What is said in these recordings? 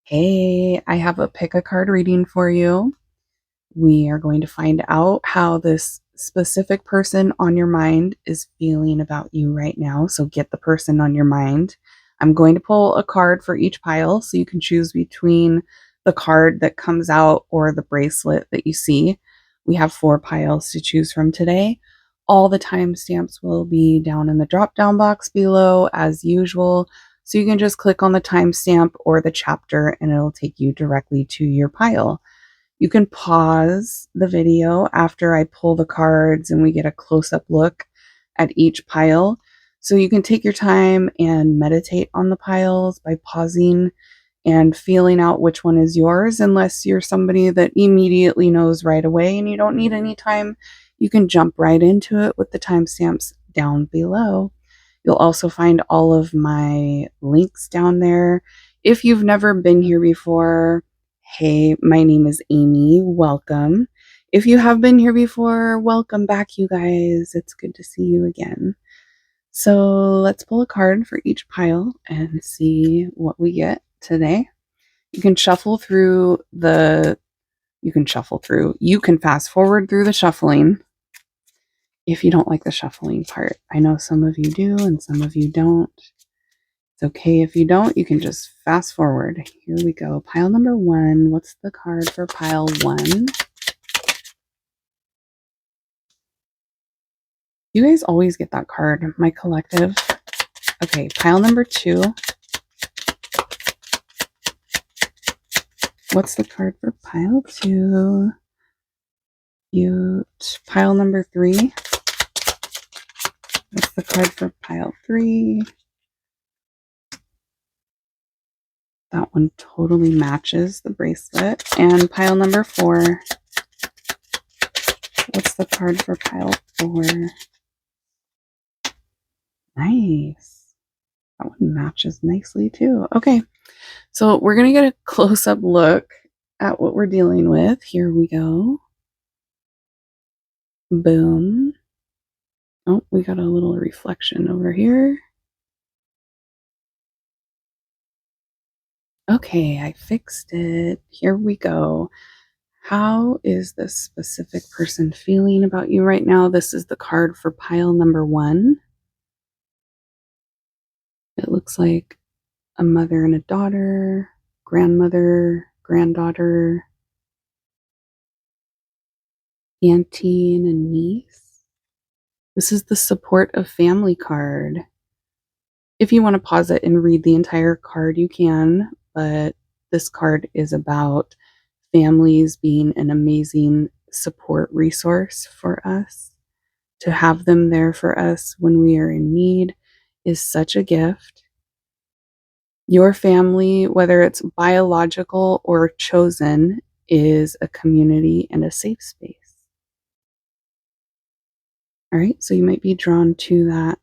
Hey, I have a pick a card reading for you. We are going to find out how this specific person on your mind is feeling about you right now. So get the person on your mind. I'm going to pull a card for each pile so you can choose between the card that comes out or the bracelet that you see. We have 4 piles to choose from today. All the timestamps will be down in the drop down box below as usual. So you can just click on the timestamp or the chapter and it'll take you directly to your pile. You can pause the video after I pull the cards and we get a close-up look at each pile. So you can take your time and meditate on the piles by pausing and feeling out which one is yours. Unless you're somebody that immediately knows right away and you don't need any time, you can jump right into it with the timestamps down below. You'll also find all of my links down there. If you've never been here before, hey, my name is Amy. Welcome. If you have been here before, welcome back, you guys. It's good to see you again. So let's pull a card for each pile and see what we get today. You can shuffle through you can fast forward through the shuffling if you don't like the shuffling part. I know some of you do and some of you don't. It's okay if you don't, you can just fast forward. Here we go. Pile number 1. What's the card for pile 1? You guys always get that card, my collective. Okay, pile number 2. What's the card for pile 2? Cute. Pile number 3. What's the card for pile 3? That one totally matches the bracelet. And pile number 4. What's the card for pile 4? Nice. That one matches nicely too. Okay, so we're going to get a close-up look at what we're dealing with. Here we go. Boom. Oh, we got a little reflection over here. Okay, I fixed it. Here we go. How is this specific person feeling about you right now? This is the card for pile number 1. It looks like a mother and a daughter, grandmother, granddaughter, auntie and a niece. This is the support of family card. If you want to pause it and read the entire card, you can, but this card is about families being an amazing support resource for us. To have them there for us when we are in need is such a gift. Your family, whether it's biological or chosen, is a community and a safe space. All right, so you might be drawn to that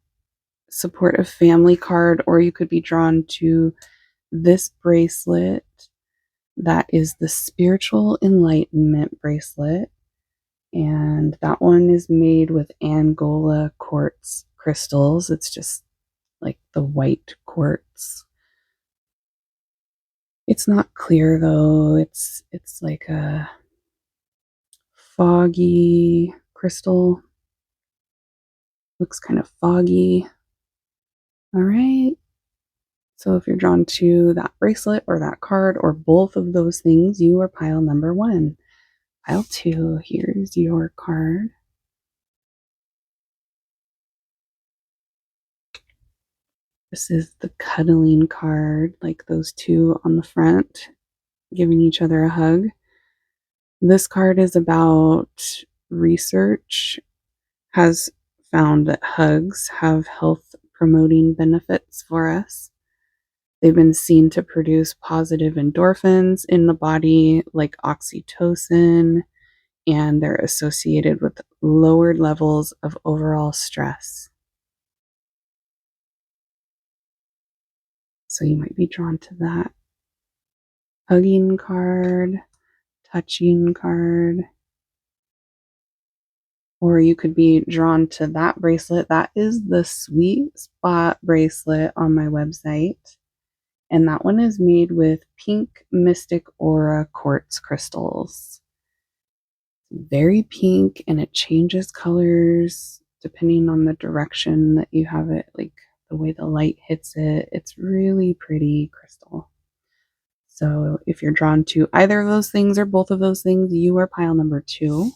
supportive family card, or you could be drawn to this bracelet that is the spiritual enlightenment bracelet, and that one is made with Angola quartz crystals. It's just like the white quartz. It's not clear though. It's like a foggy crystal. Looks kind of foggy. All right. So if you're drawn to that bracelet or that card or both of those things, you are pile number 1. Pile 2, here's your card. This is the cuddling card, like those two on the front, giving each other a hug. This card is about research, has found that hugs have health promoting benefits for us. They've been seen to produce positive endorphins in the body, like oxytocin, and they're associated with lowered levels of overall stress. So you might be drawn to that. Hugging card, touching card. Or you could be drawn to that bracelet. That is the Sweet Spot bracelet on my website. And that one is made with pink Mystic Aura quartz crystals. Very pink, and it changes colors depending on the direction that you have it, like the way the light hits it. It's really pretty crystal. So if you're drawn to either of those things or both of those things, you are pile number 2.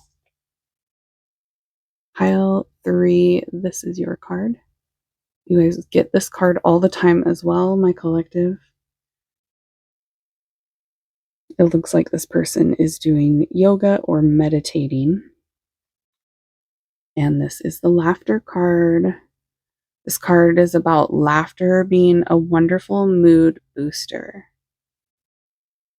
Pile 3, this is your card. You guys get this card all the time as well, my collective. It looks like this person is doing yoga or meditating. And this is the laughter card. This card is about laughter being a wonderful mood booster.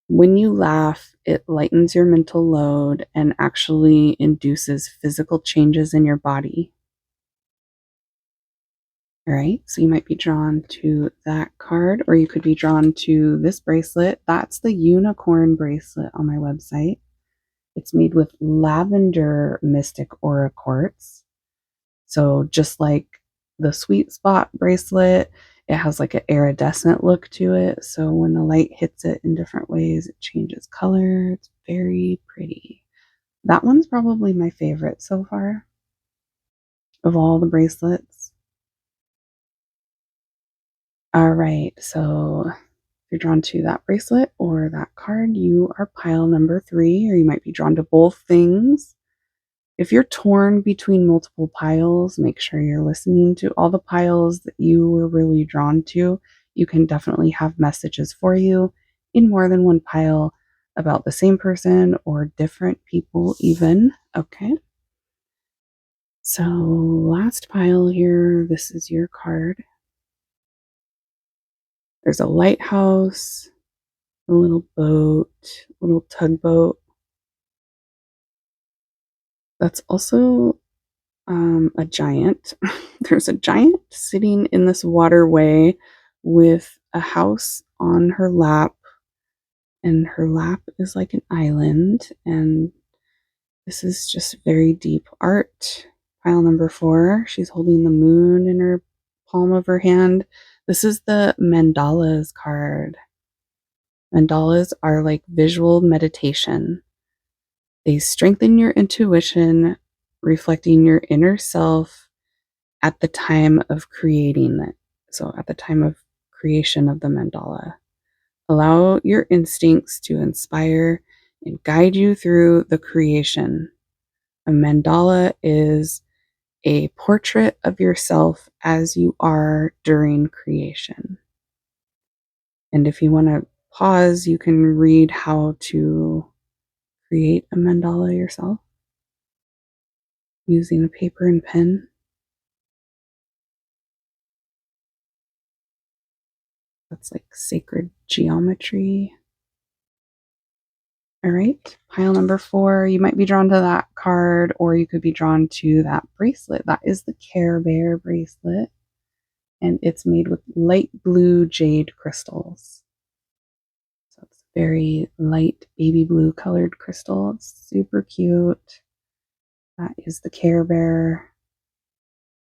When you laugh, it lightens your mental load and actually induces physical changes in your body. All right, so you might be drawn to that card, or you could be drawn to this bracelet. That's the unicorn bracelet on my website. It's made with lavender mystic aura quartz. So just like the sweet spot bracelet, it has like an iridescent look to it. So when the light hits it in different ways, it changes color. It's very pretty. That one's probably my favorite so far of all the bracelets. All right, so if you're drawn to that bracelet or that card, you are pile number 3, or you might be drawn to both things. If you're torn between multiple piles, make sure you're listening to all the piles that you were really drawn to. You can definitely have messages for you in more than one pile about the same person or different people even. Okay. So last pile here, this is your card. There's a lighthouse, a little boat, a little tugboat. That's also a giant. There's a giant sitting in this waterway with a house on her lap, and her lap is like an island. And this is just very deep art. Pile number 4, she's holding the moon in her palm of her hand. This is the mandalas card. Mandalas are like visual meditation. They strengthen your intuition, reflecting your inner self at the time of creating it. So, at the time of creation of the mandala, allow your instincts to inspire and guide you through the creation. A mandala is a portrait of yourself as you are during creation. And if you want to pause, you can read how to create a mandala yourself using a paper and pen. That's like sacred geometry. All right, pile number 4, you might be drawn to that card, or you could be drawn to that bracelet. That is the Care Bear bracelet, and it's made with light blue jade crystals. So it's very light baby blue colored crystal. It's super cute. That is the Care Bear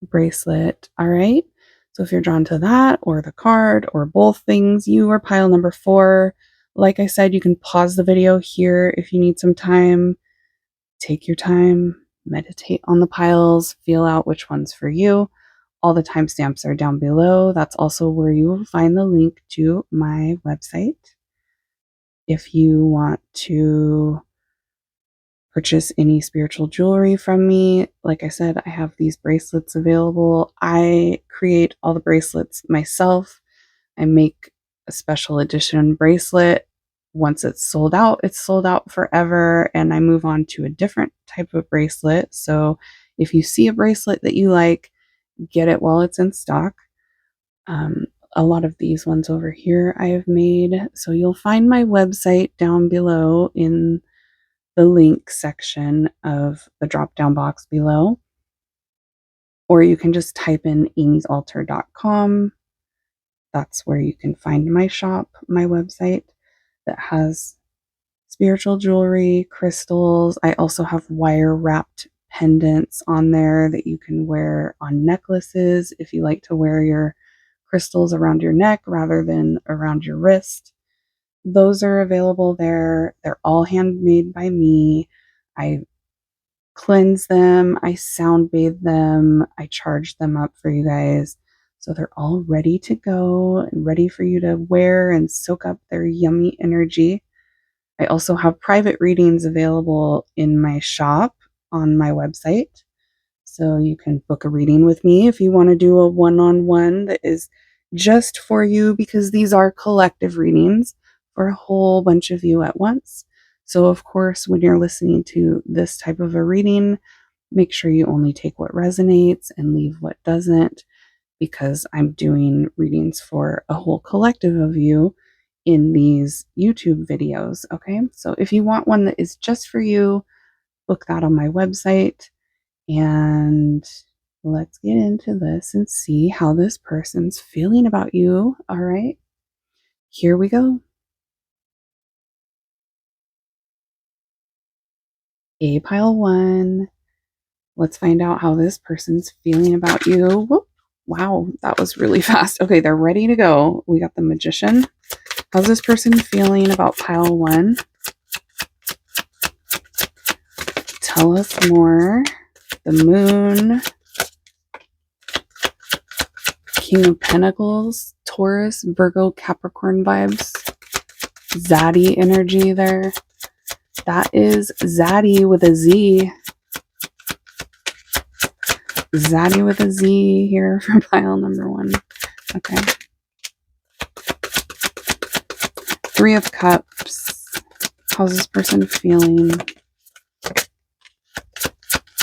bracelet. All right. So if you're drawn to that or the card or both things, you are pile number 4. Like I said, you can pause the video here if you need some time. Take your time, meditate on the piles, feel out which one's for you. All the timestamps are down below. That's also where you will find the link to my website. If you want to purchase any spiritual jewelry from me, like I said, I have these bracelets available. I create all the bracelets myself. I make a special edition bracelet. Once it's sold out forever, and I move on to a different type of bracelet. So if you see a bracelet that you like, get it while it's in stock. A lot of these ones over here I have made. So you'll find my website down below in the link section of the drop down box below. Or you can just type in amysaltar.com. That's where you can find my shop, my website that has spiritual jewelry, crystals. I also have wire wrapped pendants on there that you can wear on necklaces if you like to wear your crystals around your neck rather than around your wrist. Those are available there. They're all handmade by me. I cleanse them, I sound bathe them, I charge them up for you guys. So they're all ready to go and ready for you to wear and soak up their yummy energy. I also have private readings available in my shop on my website. So you can book a reading with me if you want to do a one-on-one that is just for you, because these are collective readings for a whole bunch of you at once. So of course, when you're listening to this type of a reading, make sure you only take what resonates and leave what doesn't, because I'm doing readings for a whole collective of you in these YouTube videos. Okay. So if you want one that is just for you, book that on my website. And let's get into this and see how this person's feeling about you. All right. Here we go. A pile one. Let's find out how this person's feeling about you. Whoop. Wow, that was really fast. Okay, they're ready to go. We got the Magician. How's this person feeling about pile one? Tell us more. The Moon. King of Pentacles. Taurus, Virgo, Capricorn vibes. Zaddy energy there. That is Zaddy with a Z. Zaddy with a Z here for pile number one. Okay. Three of Cups. How's this person feeling?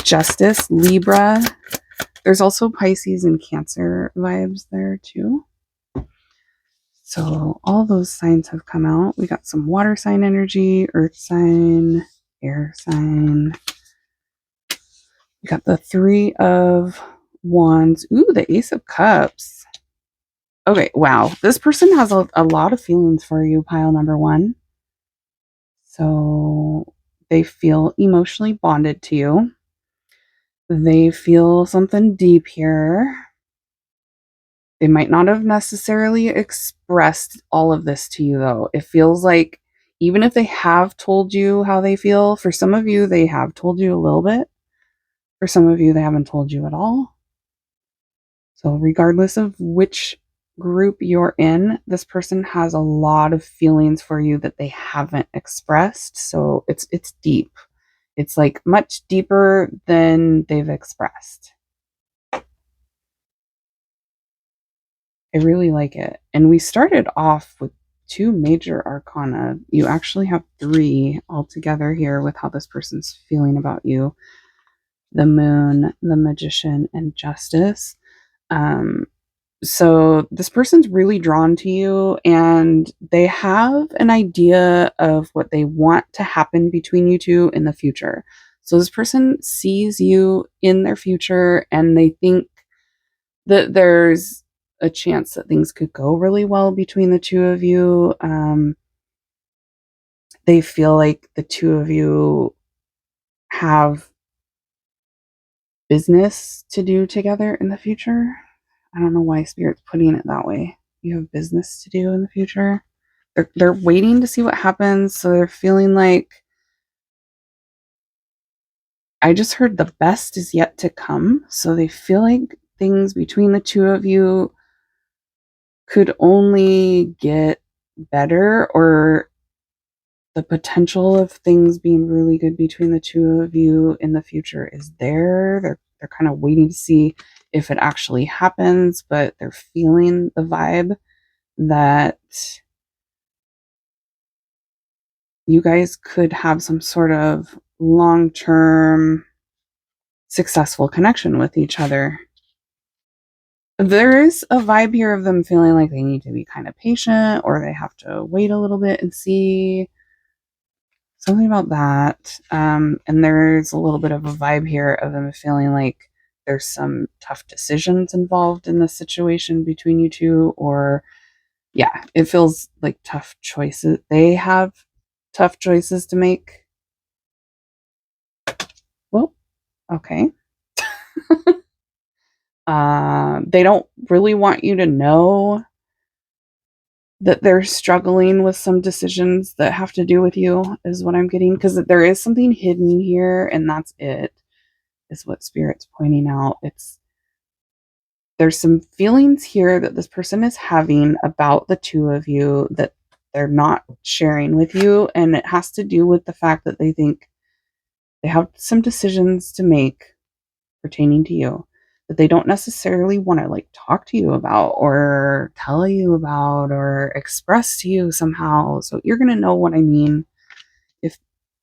Justice, Libra. There's also Pisces and Cancer vibes there too. So all those signs have come out. We got some water sign energy, earth sign, air sign. We got the Three of Wands. Ooh, the Ace of Cups. Okay, wow. This person has a lot of feelings for you, pile number one. So they feel emotionally bonded to you. They feel something deep here. They might not have necessarily expressed all of this to you, though. It feels like even if they have told you how they feel, for some of you, they have told you a little bit. For some of you, they haven't told you at all. So regardless of which group you're in, this person has a lot of feelings for you that they haven't expressed. So it's deep. It's like much deeper than they've expressed. I really like it. And we started off with two major arcana. You actually have three altogether here with how this person's feeling about you. The Moon, the Magician, and Justice. So this person's really drawn to you, and they have an idea of what they want to happen between you two in the future. So this person sees you in their future, and they think that there's a chance that things could go really well between the two of you. They feel like the two of you have business to do together in the future. I don't know why Spirit's putting it that way. You have business to do in the future. They're waiting to see what happens, so they're feeling like, I just heard the best is yet to come. So they feel like things between the two of you could only get better, or the potential of things being really good between the two of you in the future is there. They're kind of waiting to see if it actually happens, but they're feeling the vibe that you guys could have some sort of long-term successful connection with each other. There is a vibe here of them feeling like they need to be kind of patient, or they have to wait a little bit and see. Something about that. And there's a little bit of a vibe here of them feeling like there's some tough decisions involved in the situation between you two, or yeah, it feels like tough choices. They have tough choices to make. Well, okay. They don't really want you to know that they're struggling with some decisions that have to do with you, is what I'm getting, because there is something hidden here, and that's it, is what Spirit's pointing out. There's some feelings here that this person is having about the two of you that they're not sharing with you, and it has to do with the fact that they think they have some decisions to make pertaining to you that they don't necessarily want to like talk to you about or tell you about or express to you somehow. So you're going to know what I mean. if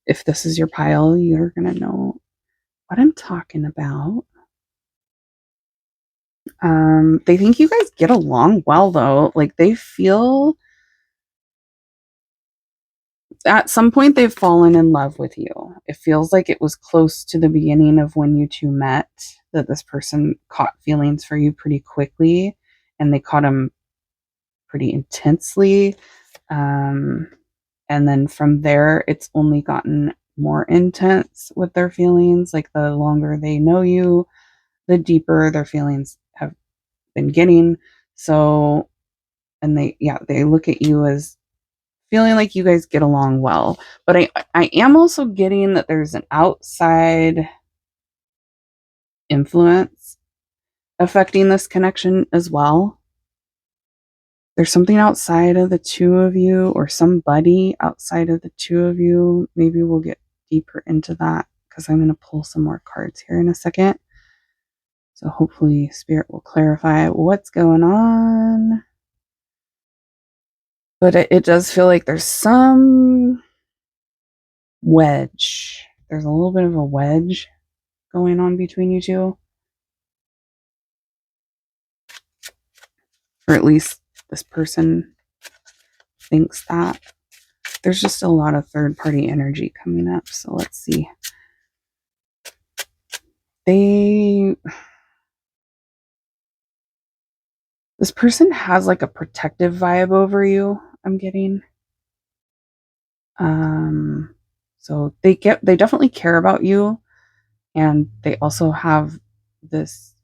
if this is your pile, you're going to know what I'm talking about. They think you guys get along well, though. Like, they feel at some point they've fallen in love with you. It feels like it was close to the beginning of when you two met, that this person caught feelings for you pretty quickly, and they caught them pretty intensely. Um, and then from there, it's only gotten more intense with their feelings. Like, the longer they know you, the deeper their feelings have been getting. So, and they look at you as feeling like you guys get along well. But I am also getting that there's an outside influence affecting this connection as well. There's something outside of the two of you, or somebody outside of the two of you. Maybe we'll get deeper into that, because I'm going to pull some more cards here in a second. So hopefully Spirit will clarify what's going on. But it does feel like there's some wedge. There's a little bit of a wedge going on between you two. Or at least this person thinks that. There's just a lot of third party energy coming up. So let's see. This person has like a protective vibe over you, I'm getting. So they definitely care about you, and they also have this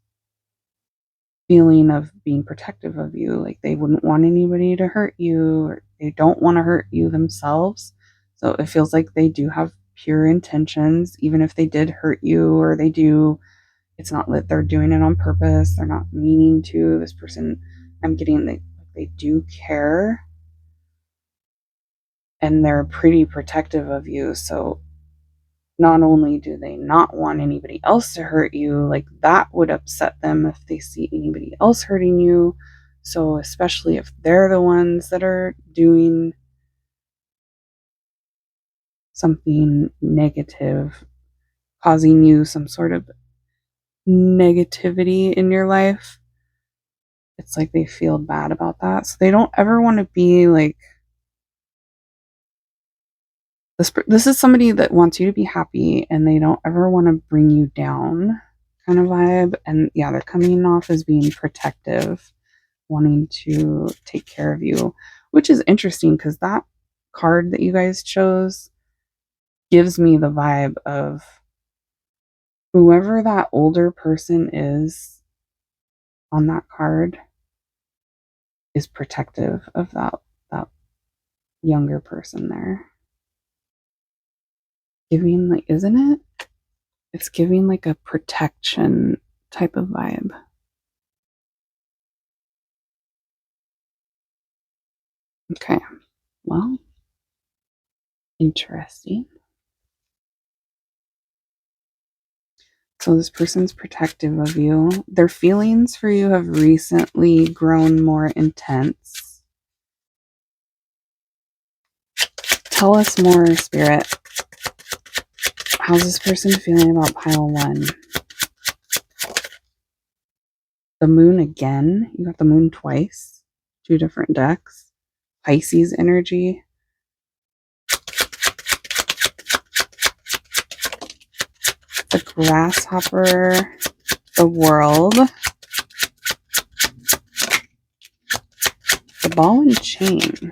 feeling of being protective of you. Like, they wouldn't want anybody to hurt you, or they don't want to hurt you themselves. So it feels like they do have pure intentions, even if they did hurt you, or they do. It's not that they're doing it on purpose. They're not meaning to. This person, I'm getting that they do care, and they're pretty protective of you. So not only do they not want anybody else to hurt you, like, that would upset them if they see anybody else hurting you. So especially if they're the ones that are doing something negative, causing you some sort of negativity in your life, it's like they feel bad about that. So they don't ever want to be like, this is somebody that wants you to be happy, and they don't ever want to bring you down, kind of vibe. And yeah, they're coming off as being protective, wanting to take care of you, which is interesting, because that card that you guys chose gives me the vibe of whoever that older person is on that card is protective of that younger person there. Giving, like, isn't it? It's giving like a protection type of vibe. Okay, well, interesting. So this person's protective of you. Their feelings for you have recently grown more intense. Tell us more, Spirit. How's this person feeling about pile one? The moon again. You got the moon twice. Two different decks. Pisces energy. The grasshopper. The world. The ball and chain.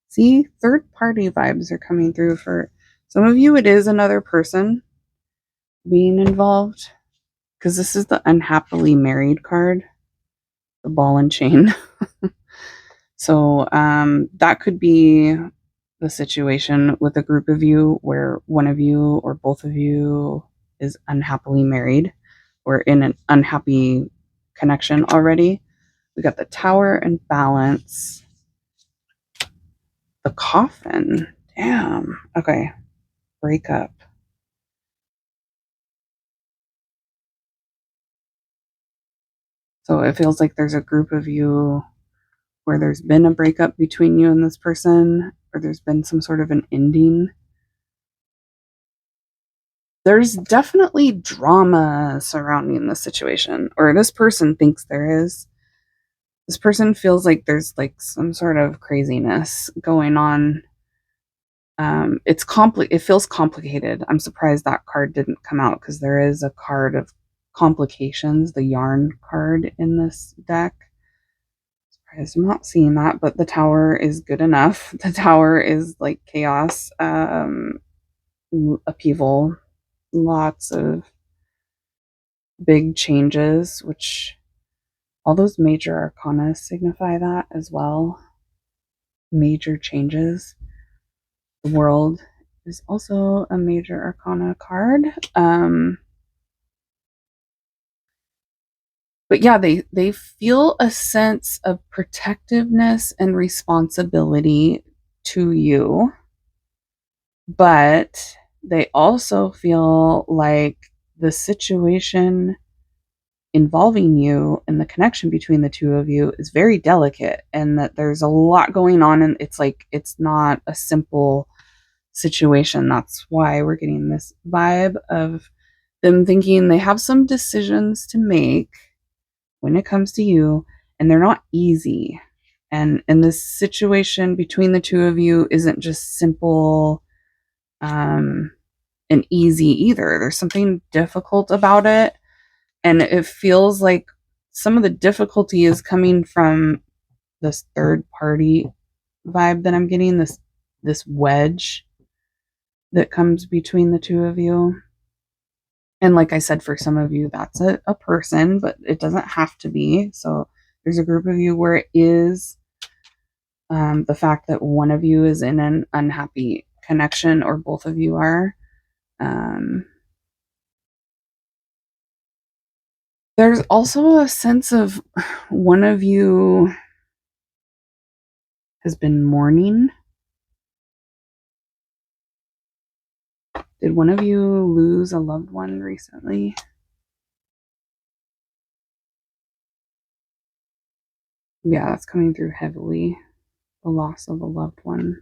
See, third party vibes are coming through. For some of you, it is another person being involved. because this is the unhappily married card, the ball and chain. So that could be the situation with a group of you where one of you or both of you is unhappily married or in an unhappy connection already. We got the Tower and Balance. The Coffin. Damn. Okay. Breakup. So it feels like there's a group of you where there's been a breakup between you and this person, or there's been some sort of an ending. There's definitely drama surrounding this situation, or this person thinks there is. This person feels like there's like some sort of craziness going on. It feels complicated. I'm surprised that card didn't come out because there is a card of complications, the yarn card in this deck. Surprised I'm not seeing that, but the Tower is good enough. The Tower is like chaos, upheaval, lots of big changes, which all those major arcana signify that as well. Major changes. The World is also a major arcana card. But yeah, they feel a sense of protectiveness and responsibility to you, but they also feel like the situation involving you and the connection between the two of you is very delicate, and that there's a lot going on, and it's not a simple situation. That's why we're getting this vibe of them thinking they have some decisions to make when it comes to you, and they're not easy. And this situation between the two of you isn't just simple and easy either. There's something difficult about it, and it feels like some of the difficulty is coming from this third party vibe that I'm getting, this wedge that comes between the two of you. And like I said, for some of you, that's a person, but it doesn't have to be. So there's a group of you where it is the fact that one of you is in an unhappy connection, or both of you are. There's also a sense of one of you has been mourning. Did one of you lose a loved one recently? Yeah, that's coming through heavily. The loss of a loved one.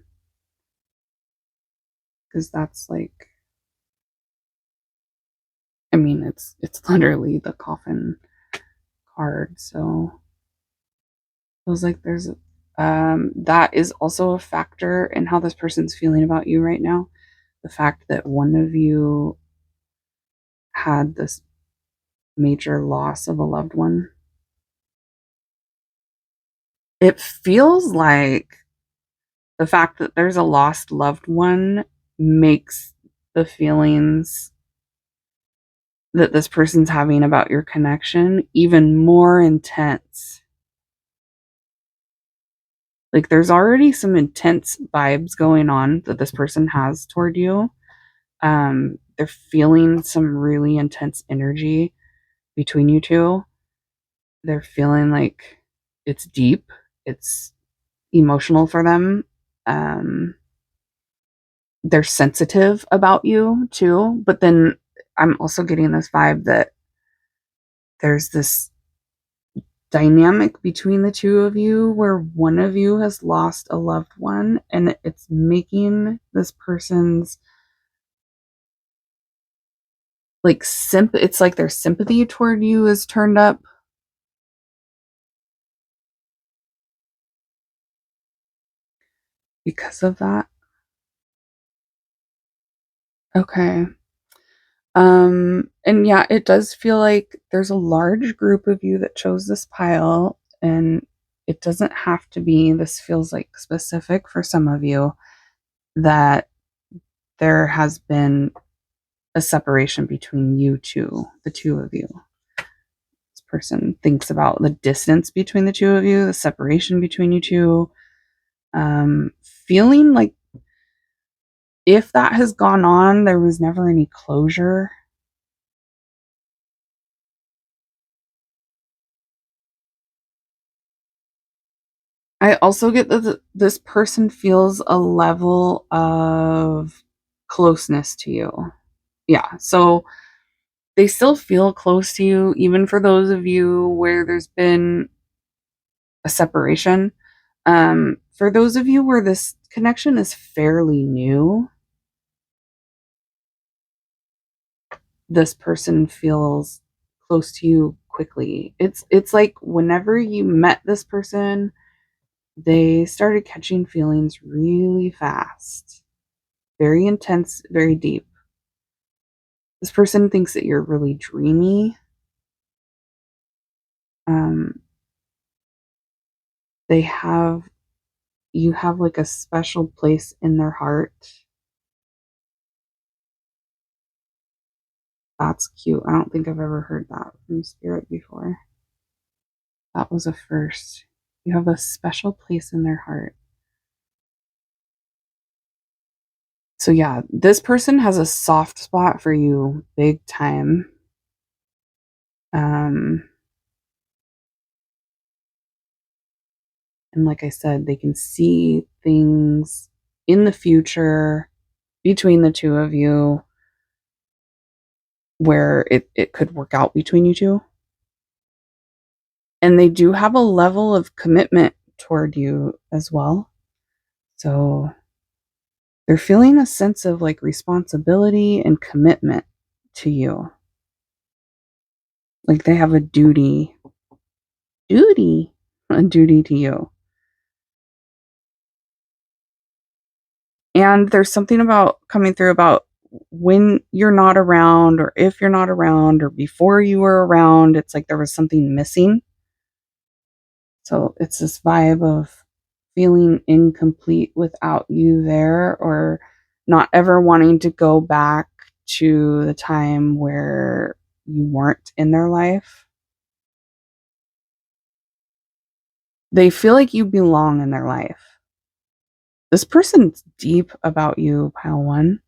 Because that's like, I mean, it's literally the coffin card. So it feels like there's that is also a factor in how this person's feeling about you right now. The fact that one of you had this major loss of a loved one. It feels like the fact that there's a lost loved one makes the feelings that this person's having about your connection even more intense. Like there's already some intense vibes going on that this person has toward you. They're feeling some really intense energy between you two. They're feeling like it's deep, it's emotional for them. They're sensitive about you too, but then I'm also getting this vibe that there's this dynamic between the two of you where one of you has lost a loved one, and it's making this person's like it's like their sympathy toward you is turned up because of that. Okay. And yeah, it does feel like there's a large group of you that chose this pile, and it doesn't have to be. This feels like specific for some of you that there has been a separation between you two, the two of you. person thinks about the distance between the two of you, the separation between you two. Feeling like if that has gone on, there was never any closure. I also get that this person feels a level of closeness to you. Yeah, so they still feel close to you, even for those of you where there's been a separation. For those of you where this connection is fairly new, this person feels close to you quickly. It's like whenever you met this person, they started catching feelings really fast. Very intense, very deep. This person thinks that you're really dreamy. Um, they have you have like a special place in their heart. That's cute. I don't think I've ever heard that from Spirit before. That was a first. You have a special place in their heart. So yeah, this person has a soft spot for you big time. Um, and like I said, they can see things in the future between the two of you where it could work out between you two. And they do have a level of commitment toward you as well. So they're feeling a sense of like responsibility and commitment to you. Like they have a duty to you. And there's something about coming through about when you're not around, or if you're not around, or before you were around, it's like there was something missing. So it's this vibe of feeling incomplete without you there, or not ever wanting to go back to the time where you weren't in their life. They feel like you belong in their life. This person's deep about you, pile one.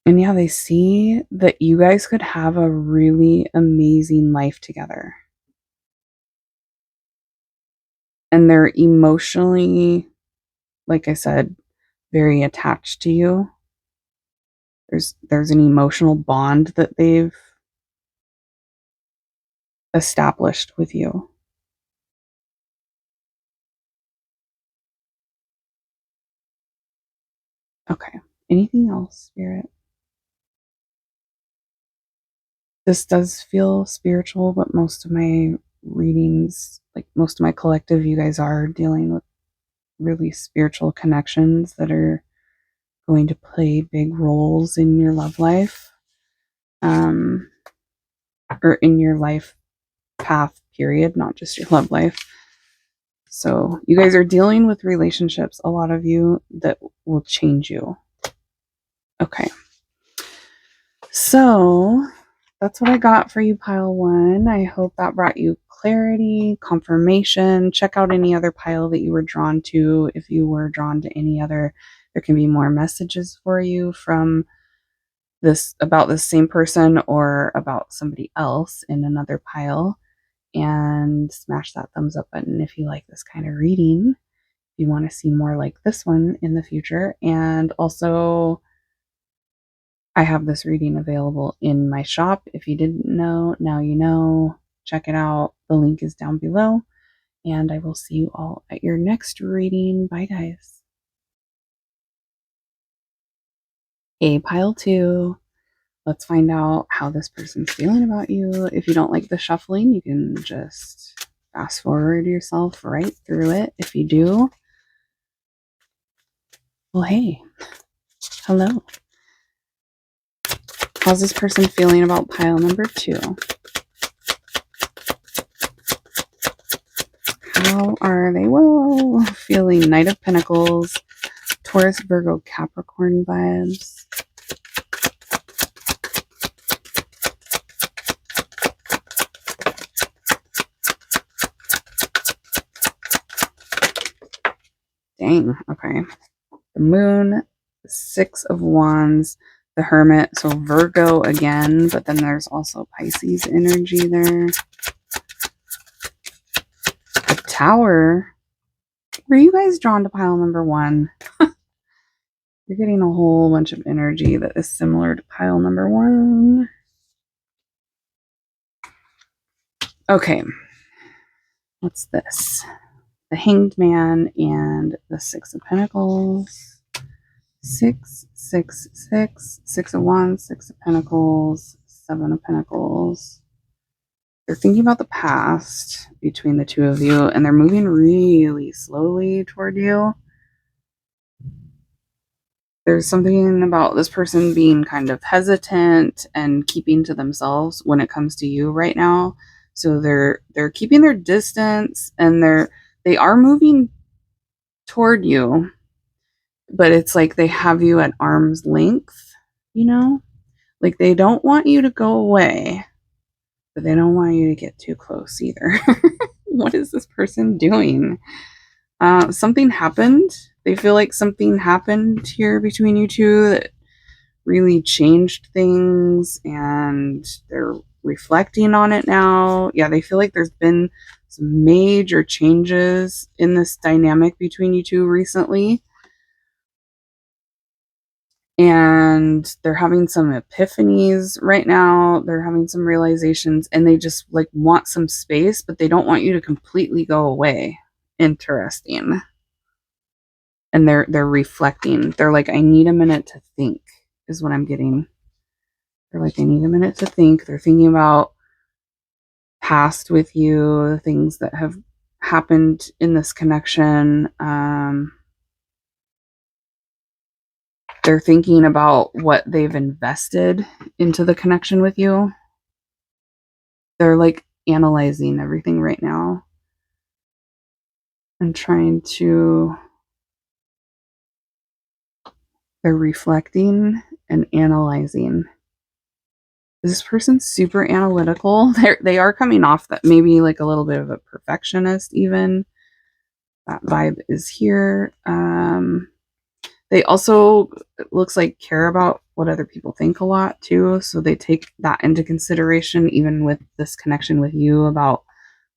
And yeah, they see that you guys could have a really amazing life together. And they're emotionally, like I said, very attached to you. There's an emotional bond that they've established with you. Okay. Anything else, Spirit? This does feel spiritual, but most of my readings, like most of my collective, you guys are dealing with really spiritual connections that are going to play big roles in your love life, um, or in your life path, period, not just your love life. So you guys are dealing with relationships, a lot of you, that will change you. Okay. So that's what I got for you, pile one. I hope that brought you clarity, confirmation. Check out any other pile that you were drawn to. If you were drawn to any other, there can be more messages for you from this about this same person or about somebody else in another pile. And smash that thumbs up button if you like this kind of reading. If you want to see more like this one in the future. And also, I have this reading available in my shop. If you didn't know, now you know. Check it out. The link is down below. And I will see you all at your next reading. Bye, guys. Hey, pile two. Let's find out how this person's feeling about you. If you don't like the shuffling, you can just fast forward yourself right through it. If you do, well, hey, hello. How's this person feeling about pile number two? How are they? Whoa, feeling Knight of Pentacles, Taurus, Virgo, Capricorn vibes. Dang. Okay. The Moon, the Six of Wands, the Hermit. So Virgo again, but then there's also Pisces energy there. The Tower. Were you guys drawn to pile number one? You're getting a whole bunch of energy that is similar to pile number one. Okay. What's this? The Hanged Man and the Six of Pentacles. 6, 6, 6, 6 of Wands, 6 of Pentacles, 7 of Pentacles. They're thinking about the past between the two of you, and they're moving really slowly toward you. There's something about this person being kind of hesitant and keeping to themselves when it comes to you right now. So they're keeping their distance, and they are moving toward you, but it's like they have you at arm's length, you know? Like they don't want you to go away, but they don't want you to get too close either. What is this person doing? Something happened. They feel like something happened here between you two that really changed things, and they're reflecting on it now. Yeah, they feel like there's been some major changes in this dynamic between you two recently. And they're having some epiphanies right now. They're having some realizations, and they just like want some space, but they don't want you to completely go away. Interesting. And they're reflecting. They're like, I need a minute to think, is what I'm getting. They're like, I need a minute to think. They're thinking about past with you, the things that have happened in this connection. They're thinking about what they've invested into the connection with you. They're like analyzing everything right now and they're reflecting and analyzing. This person's super analytical. They are coming off that maybe like a little bit of a perfectionist even. That vibe is here. They also, it looks like, care about what other people think a lot too. So they take that into consideration, even with this connection with you, about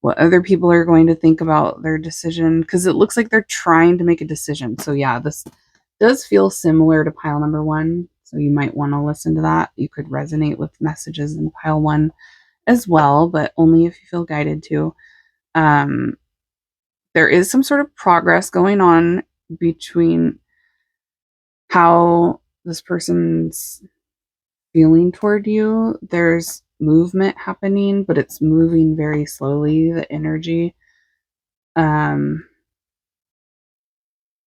what other people are going to think about their decision. Because it looks like they're trying to make a decision. So yeah, this does feel similar to pile number one. So you might want to listen to that. You could resonate with messages in pile one as well, but only if you feel guided to. There is some sort of progress going on between how this person's feeling toward you. There's movement happening, but it's moving very slowly, the energy.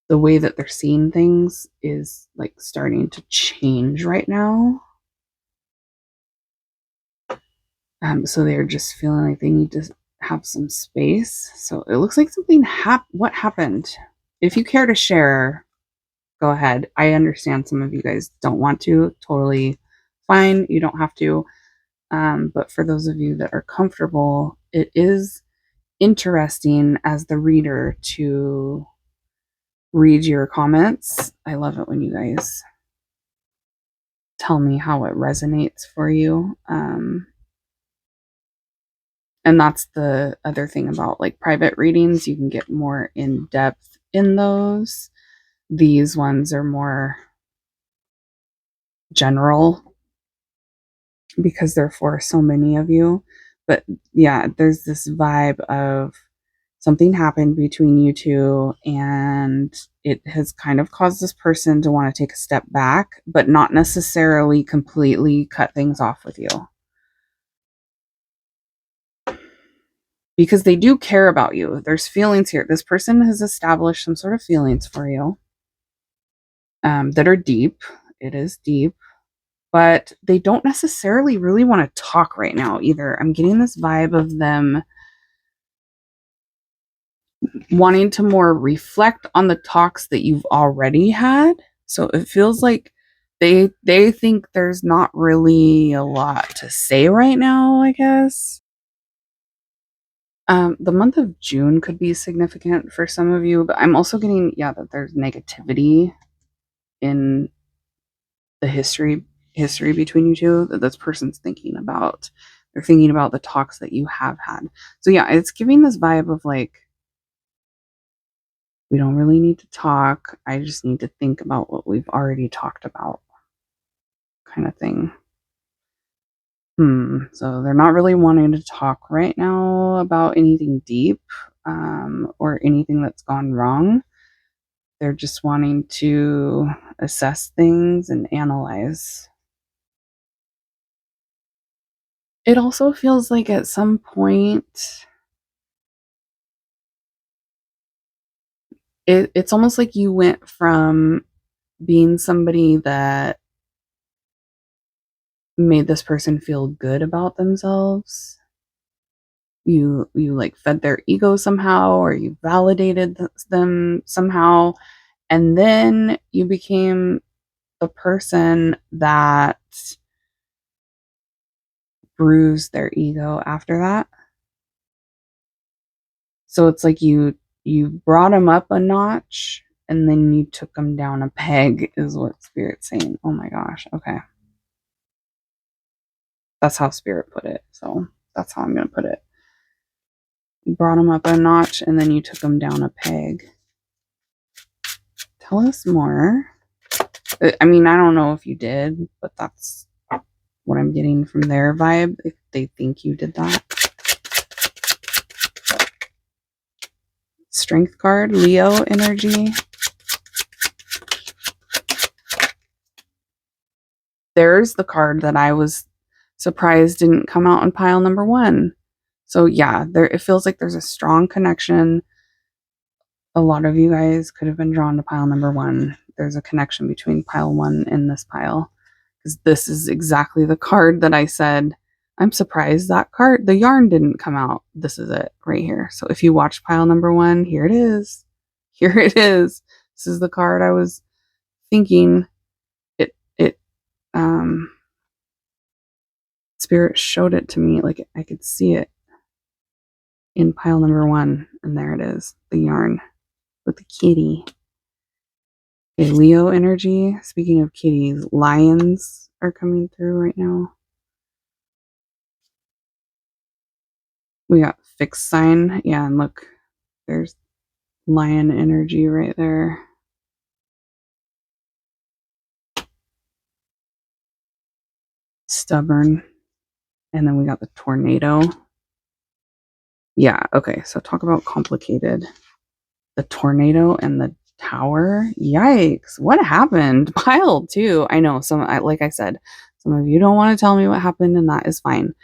The way that they're seeing things is like starting to change right now. So they're just feeling like they need to have some space. So it looks like something what happened? If you care to share, go ahead. I understand some of you guys don't want to. Totally fine. You don't have to. But for those of you that are comfortable, it is interesting as the reader to read your comments. I love it when you guys tell me how it resonates for you. And that's the other thing about like private readings. You can get more in depth in those. These ones are more general because they're for so many of you. But yeah, there's this vibe of something happened between you two, and it has kind of caused this person to want to take a step back, but not necessarily completely cut things off with you. Because they do care about you. There's feelings here. This person has established some sort of feelings for you that are deep. It is deep. But they don't necessarily really want to talk right now either. I'm getting this vibe of them wanting to more reflect on the talks that you've already had. So it feels like they think there's not really a lot to say right now, I guess. The month of June could be significant for some of you, but I'm also getting, that there's negativity in the history between you two that this person's thinking about. They're thinking about the talks that you have had. So yeah, it's giving this vibe of like, we don't really need to talk. I just need to think about what we've already talked about, kind of thing. So they're not really wanting to talk right now about anything deep, or anything that's gone wrong. They're just wanting to assess things and analyze. It also feels like at some point, it's almost like you went from being somebody that made this person feel good about themselves. You like fed their ego somehow, or you validated them somehow, and then you became the person that bruised their ego after that. So it's like you brought them up a notch and then you took them down a peg, is what Spirit's saying. Oh my gosh. Okay. That's how Spirit put it. So that's how I'm going to put it. You brought them up a notch and then you took them down a peg. Tell us more. I mean, I don't know if you did, but that's what I'm getting from their vibe. If they think you did that. Strength card, Leo energy. There's the card that I was surprised didn't come out in pile number 1. So yeah, it feels like there's a strong connection. A lot of you guys could have been drawn to pile number 1. There's a connection between pile 1 and this pile, because this is exactly the card that I said, I'm surprised that card, the yarn, didn't come out. This is it right here. So if you watch pile number 1, here it is. Here it is. This is the card I was thinking. It Spirit showed it to me, like I could see it in pile number 1, and there it is, the yarn with the kitty. Okay, Leo energy. Speaking of kitties, lions are coming through right now. We got fixed sign. Yeah, and look, there's lion energy right there. Stubborn. And then we got the tornado. Yeah, okay, so talk about complicated. The tornado and the tower. Yikes, what happened? Pile 2. I know, like I said, some of you don't want to tell me what happened, and that is fine.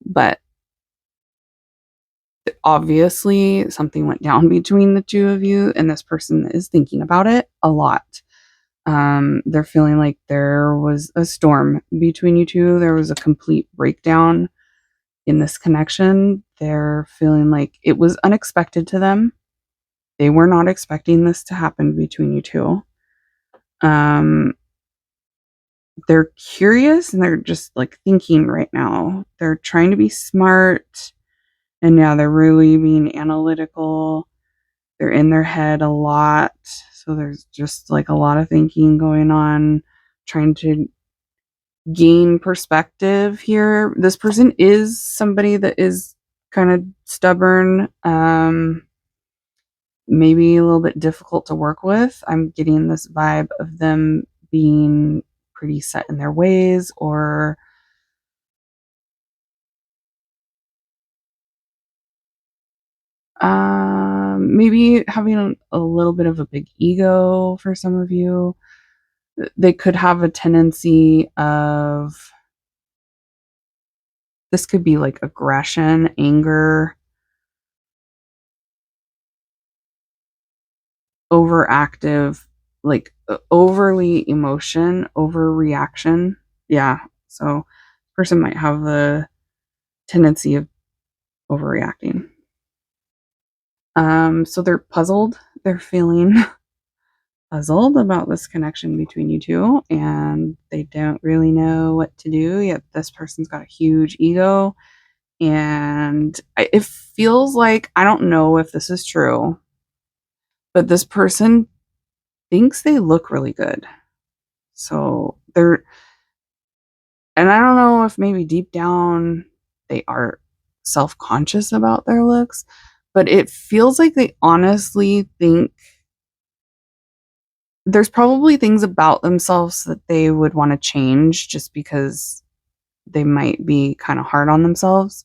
But obviously something went down between the two of you, and this person is thinking about it a lot. They're feeling like there was a storm between you two. There was a complete breakdown in this connection. They're feeling like it was unexpected to them. They were not expecting this to happen between you two. They're curious and they're just like thinking right now. They're trying to be smart, and yeah, they're really being analytical. They're in their head a lot. So there's just like a lot of thinking going on, trying to gain perspective here. This person is somebody that is kind of stubborn, maybe a little bit difficult to work with. I'm getting this vibe of them being pretty set in their ways, or maybe having a little bit of a big ego for some of you. They could have a tendency of, this could be like aggression, anger, overactive, like overly emotion, overreaction. Yeah. So person might have the tendency of overreacting. So they're puzzled. They're feeling puzzled about this connection between you two, and they don't really know what to do. Yet this person's got a huge ego, And it feels like, I don't know if this is true, but this person thinks they look really good. So they're, and I don't know if maybe deep down they are self-conscious about their looks, but it feels like they honestly think there's probably things about themselves that they would want to change just because they might be kind of hard on themselves.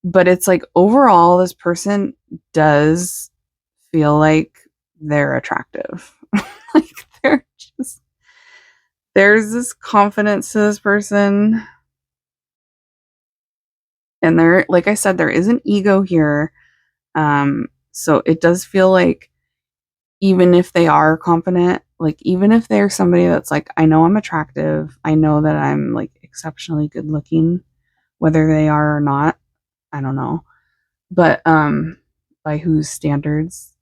But it's like overall, this person does feel like they're attractive. Like they're just, there's this confidence to this person. And there, like I said, there is an ego here. So it does feel like even if they are confident, like even if they're somebody that's like, I know I'm attractive, I know that I'm like exceptionally good looking, whether they are or not, I don't know. But by whose standards,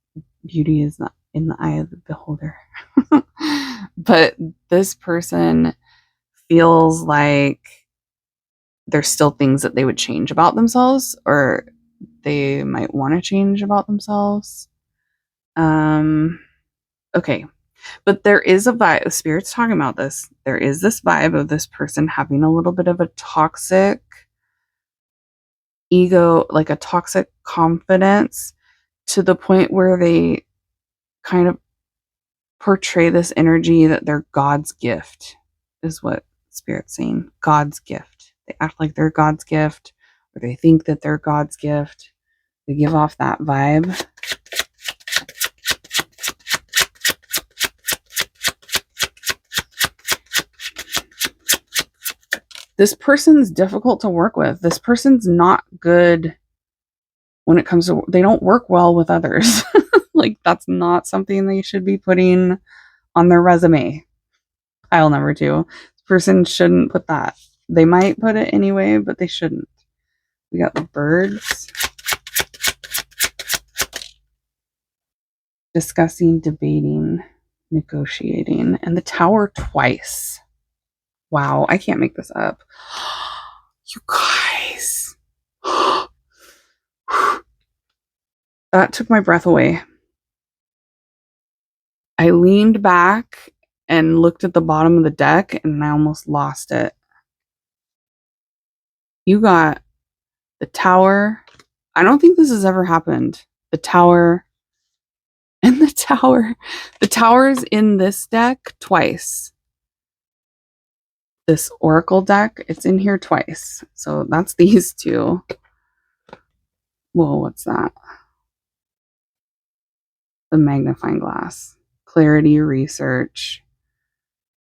beauty is not in the eye of the beholder. But this person feels like there's still things that they would change about themselves, or they might want to change about themselves. Okay. But there is a vibe, Spirit's talking about this. There is this vibe of this person having a little bit of a toxic ego, like a toxic confidence, to the point where they kind of portray this energy that they're God's gift, is what Spirit's saying. God's gift. They act like they're God's gift, or they think that they're God's gift. They give off that vibe. This person's difficult to work with. This person's not good when it comes to, they don't work well with others. Like that's not something they should be putting on their resume. Pile number 2. This person shouldn't put that. They might put it anyway, but they shouldn't. We got the birds. Discussing, debating, negotiating, and the tower twice. Wow, I can't make this up. You guys. That took my breath away. I leaned back and looked at the bottom of the deck and I almost lost it. You got the tower. I don't think this has ever happened. The tower and the tower. The tower's in this deck twice. This oracle deck, it's in here twice. So that's these two. Whoa, what's that? The magnifying glass. Clarity, research,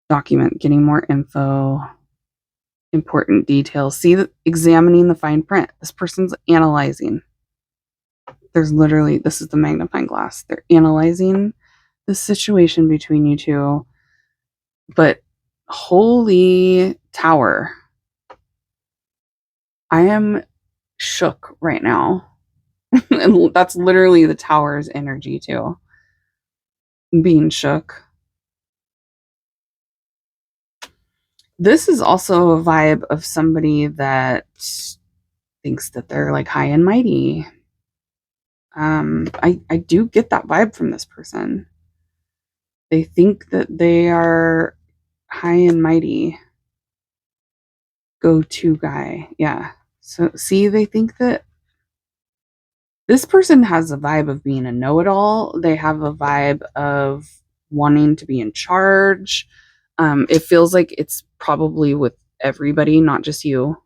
document, getting more info, important details. See, examining the fine print. This person's analyzing. There's literally, this is the magnifying glass. They're analyzing the situation between you two. But holy tower. I am shook right now. And that's literally the tower's energy too. Being shook. This is also a vibe of somebody that thinks that they're like high and mighty. I do get that vibe from this person. They think that they are high and mighty. Go-to guy. Yeah. So see, they think that this person has a vibe of being a know-it-all. They have a vibe of wanting to be in charge. It feels like it's probably with everybody, not just you,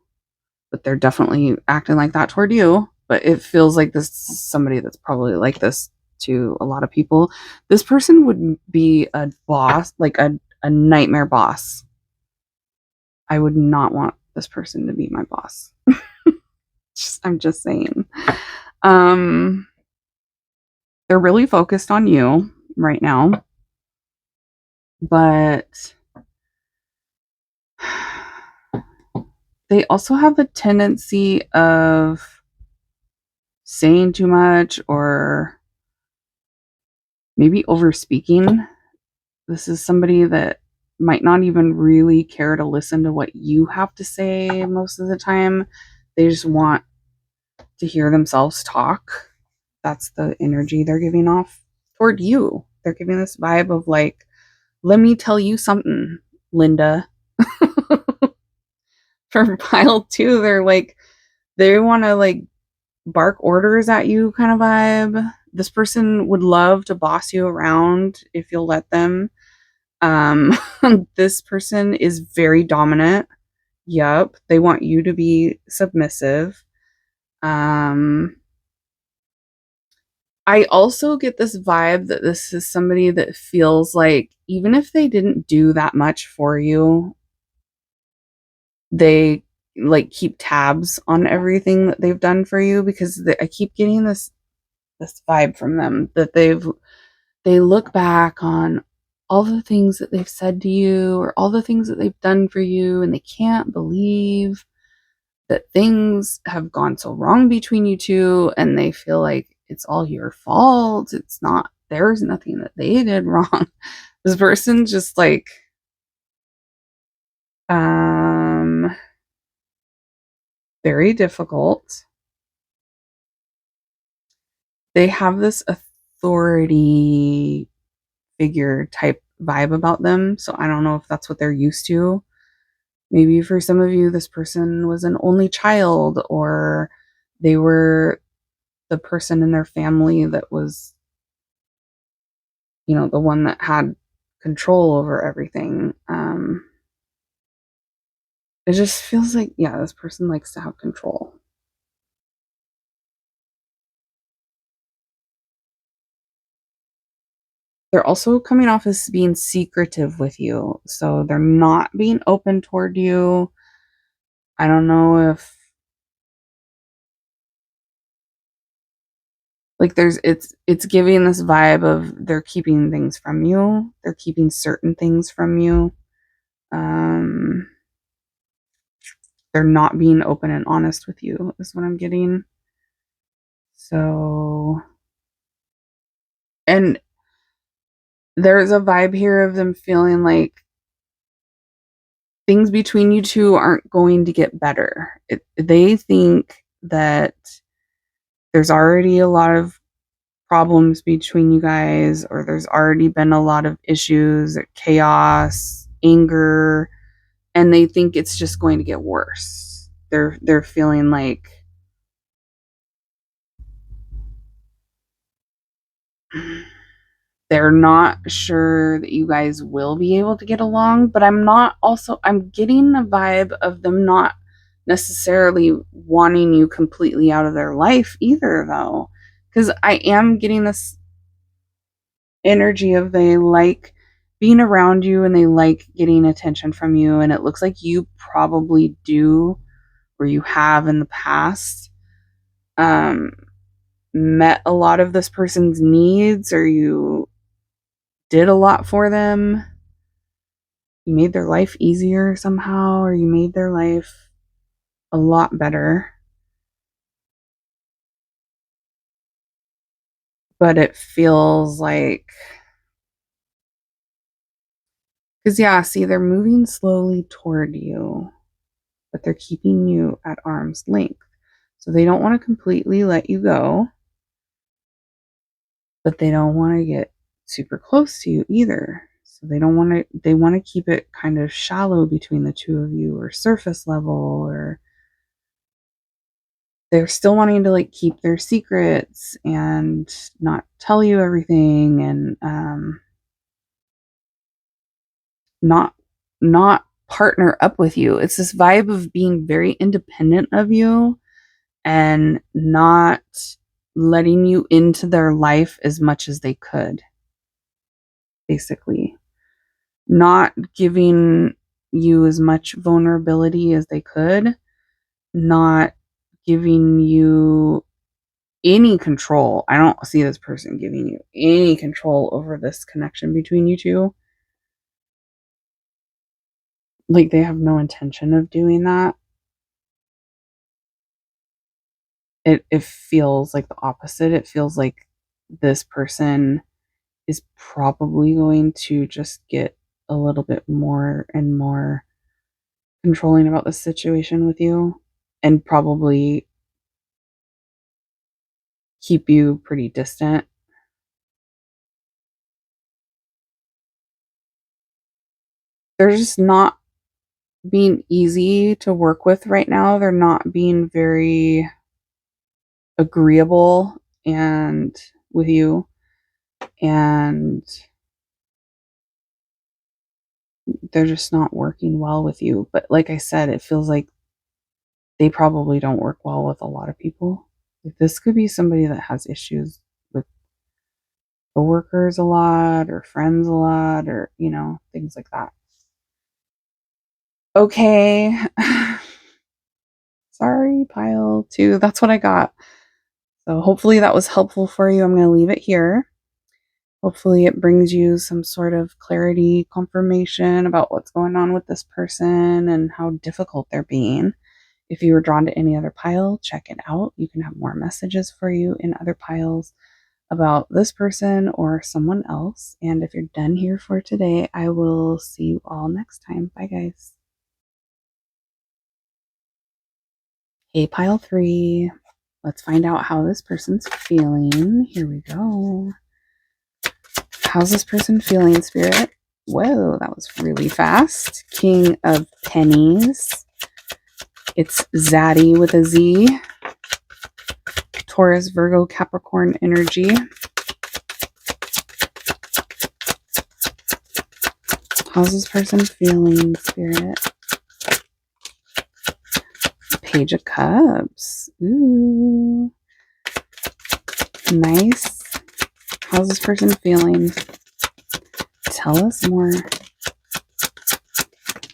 but they're definitely acting like that toward you. But it feels like this is somebody that's probably like this to a lot of people. This person would be a boss, like a nightmare boss. I would not want this person to be my boss. I'm just saying. They're really focused on you right now, but they also have a tendency of saying too much or maybe over speaking. This is somebody that might not even really care to listen to what you have to say most of the time. They just want to hear themselves talk. That's the energy they're giving off toward you. They're giving this vibe of like, let me tell you something, Linda. For pile two, they're like, they want to like bark orders at you kind of vibe. This person would love to boss you around if you'll let them. Um, this person is very dominant. Yup. They want you to be submissive. Um, I also get this vibe that this is somebody that feels like even if they didn't do that much for you, they like keep tabs on everything that they've done for you because I keep getting this vibe from them that they look back on all the things that they've said to you or all the things that they've done for you and they can't believe that things have gone so wrong between you two and they feel like it's all your fault. It's not, there's nothing that they did wrong. This person just like, um, very difficult. They have this authority figure type vibe about them. So I don't know if that's what they're used to. Maybe for some of you, this person was an only child or they were the person in their family that was, the one that had control over everything. It just feels like, yeah, this person likes to have control. They're also coming off as being secretive with you. So they're not being open toward you. I don't know if like it's giving this vibe of they're keeping things from you. They're keeping certain things from you. Um they're not being open and honest with you is what I'm getting. So and there's a vibe here of them feeling like things between you two aren't going to get better. They think that there's already a lot of problems between you guys, or there's already been a lot of issues, chaos, anger, and they think it's just going to get worse. They're feeling like they're not sure that you guys will be able to get along, but I'm getting a vibe of them not necessarily wanting you completely out of their life either though. Because I am getting this energy of they like being around you and they like getting attention from you, and it looks like you probably do or you have in the past um met a lot of this person's needs, or you did a lot for them. You made their life easier somehow, or you made their life a lot better. But it feels like, because yeah, see, they're moving slowly toward you, but they're keeping you at arm's length. So they don't want to completely let you go, but they don't want to get super close to you either. So they want to keep it kind of shallow between the two of you, or surface level, or they're still wanting to like keep their secrets and not tell you everything, and not partner up with you. It's this vibe of being very independent of you and not letting you into their life as much as they could, basically. Not giving you as much vulnerability as they could, not giving you any control. I don't see this person giving you any control over this connection between you two. Like they have no intention of doing that. It feels like the opposite. It feels like this person is probably going to just get a little bit more and more controlling about the situation with you. and probably keep you pretty distant. They're just not being easy to work with right now. They're not being very agreeable and with you, and they're just not working well with you. But like I said, it feels like they probably don't work well with a lot of people. Like, this could be somebody that has issues with coworkers a lot or friends a lot, or things like that. Okay. Sorry, pile 2. That's what I got. So hopefully that was helpful for you. I'm going to leave it here. Hopefully it brings you some sort of clarity, confirmation about what's going on with this person and how difficult they're being. If you were drawn to any other pile, check it out. You can have more messages for you in other piles about this person or someone else. And if you're done here for today, I will see you all next time. Bye, guys. Hey, pile 3. Let's find out how this person's feeling. Here we go. How's this person feeling, Spirit? Whoa, that was really fast. King of Pennies. It's Zaddy with a Z. Taurus, Virgo, Capricorn energy. How's this person feeling, Spirit? Page of Cups. Ooh. Nice. How's this person feeling? Tell us more.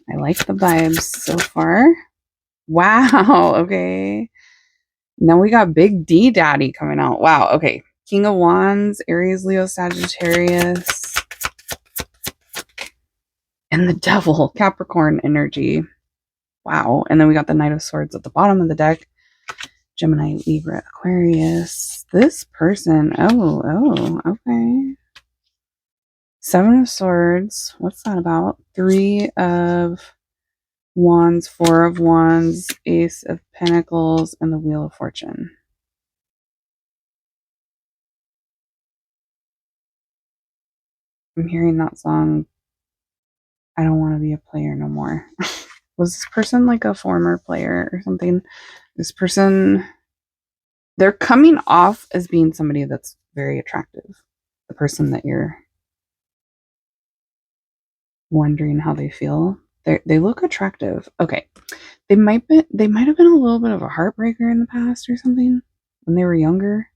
I like the vibes so far. Wow. Okay. Now we got Big D Daddy coming out. Wow. Okay. King of Wands, Aries, Leo, Sagittarius. And the Devil, Capricorn energy. Wow. And then we got the Knight of Swords at the bottom of the deck. Gemini, Libra, Aquarius. This person. Oh, okay. 7 of Swords. What's that about? 3 of Wands, 4 of Wands, Ace of Pentacles, and the Wheel of Fortune. I'm hearing that song, I Don't Want to Be a Player No More. Was this person like a former player or something? This person, they're coming off as being somebody that's very attractive. The person that you're wondering how they feel. They look attractive. Okay. They might have been a little bit of a heartbreaker in the past or something when they were younger.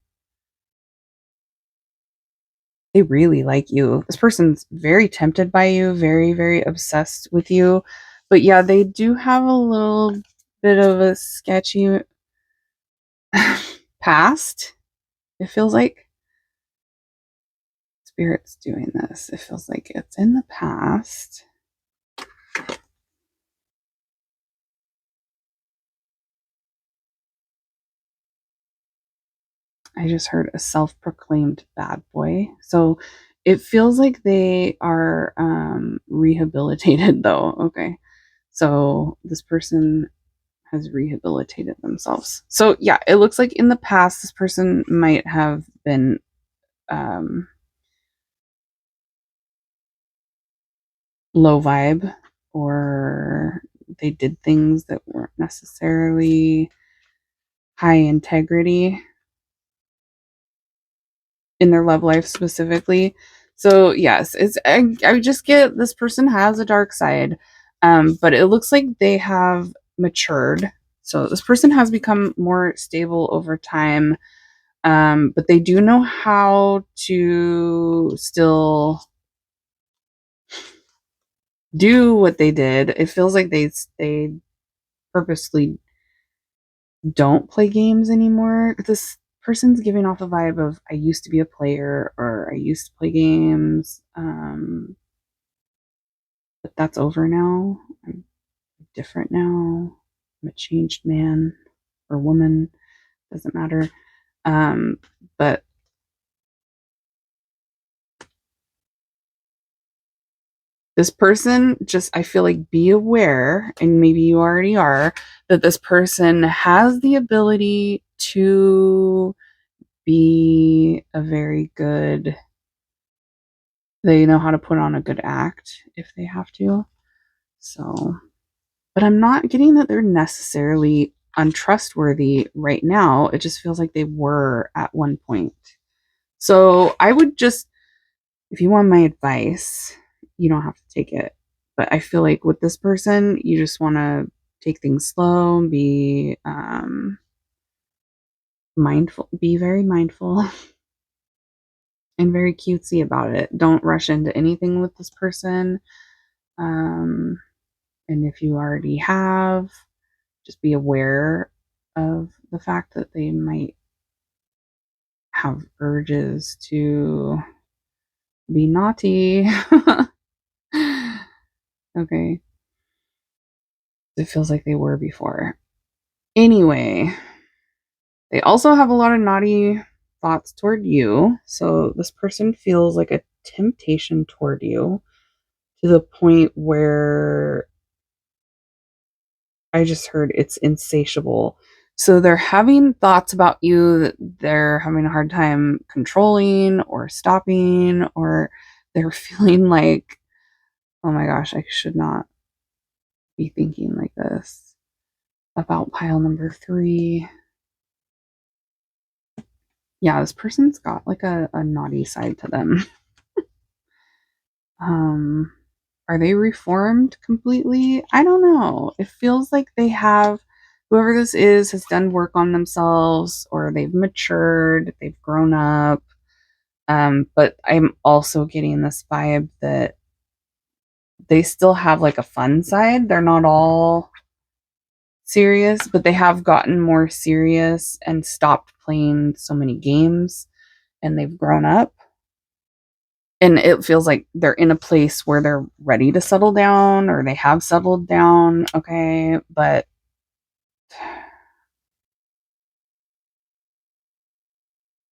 They really like you. This person's very tempted by you, very, very obsessed with you. But yeah, they do have a little bit of a sketchy past. It feels like Spirit's doing this. It feels like it's in the past. I just heard a self-proclaimed bad boy. So it feels like they are rehabilitated though. Okay. So this person has rehabilitated themselves. So yeah, it looks like in the past this person might have been low vibe, or they did things that weren't necessarily high integrity in their love life specifically. So yes, I just get this person has a dark side, but it looks like they have matured. So this person has become more stable over time, but they do know how to still do what they did. It feels like they purposely don't play games anymore. This person's giving off a vibe of I used to be a player or I used to play games, but that's over now. I'm different now. I'm a changed man or woman. Doesn't matter. But This person, just, I feel like, be aware, and maybe you already are, that this person has the ability to be a very good, they know how to put on a good act if they have to. So, but I'm not getting that they're necessarily untrustworthy right now. It just feels like they were at one point. So I would just, if you want my advice, you don't have to take it. But I feel like with this person, you just want to take things slow, be mindful, be very mindful and very cutesy about it. Don't rush into anything with this person. Um, and if you already have, just be aware of the fact that they might have urges to be naughty. Okay. It feels like they were before. Anyway, they also have a lot of naughty thoughts toward you. So this person feels like a temptation toward you to the point where I just heard it's insatiable. So they're having thoughts about you that they're having a hard time controlling or stopping, or they're feeling like, oh my gosh, I should not be thinking like this about pile number 3. Yeah, this person's got like a naughty side to them. Um, are they reformed completely? I don't know. It feels like they have, whoever this is has done work on themselves, or they've matured, they've grown up. But I'm also getting this vibe that they still have like a fun side. They're not all serious, but they have gotten more serious and stopped playing so many games, and they've grown up. And it feels like they're in a place where they're ready to settle down, or they have settled down. Okay. But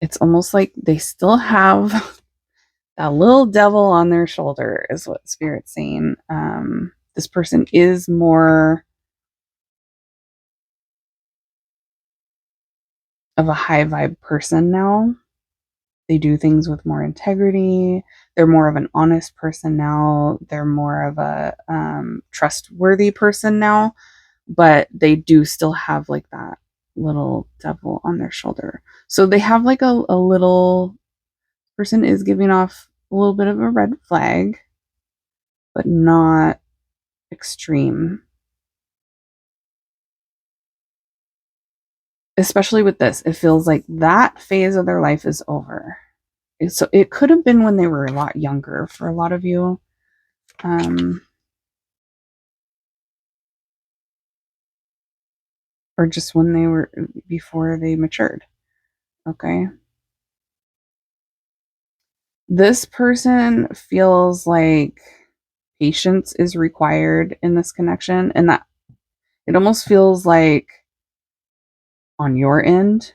it's almost like they still have that little devil on their shoulder, is what Spirit's saying. This person is more of a high vibe person now. They do things with more integrity. They're more of an honest person now. They're more of a trustworthy person now, but they do still have like that little devil on their shoulder. So they have like a little, person is giving off a little bit of a red flag, but not extreme. Especially with this, it feels like that phase of their life is over. So it could have been when they were a lot younger for a lot of you. Or just when they were, before they matured. Okay. This person feels like patience is required in this connection, and that it almost feels like on your end,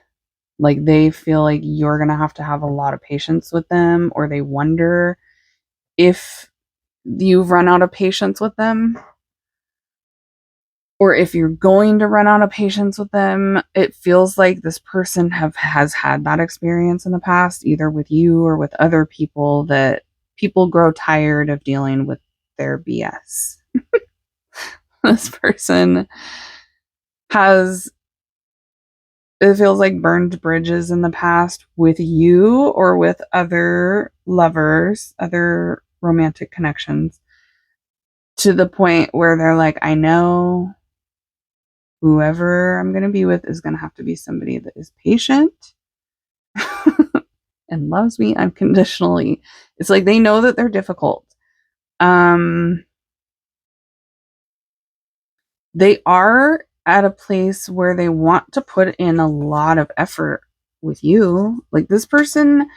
like they feel like you're going to have a lot of patience with them, or they wonder if you've run out of patience with them, or if you're going to run out of patience with them. It feels like this person has had that experience in the past, either with you or with other people, that people grow tired of dealing with their BS. This person has, it feels like, burned bridges in the past with you or with other lovers, other romantic connections, to the point where they're like, I know whoever I'm going to be with is going to have to be somebody that is patient and loves me unconditionally. It's like they know that they're difficult. They are at a place where they want to put in a lot of effort with you. Like this person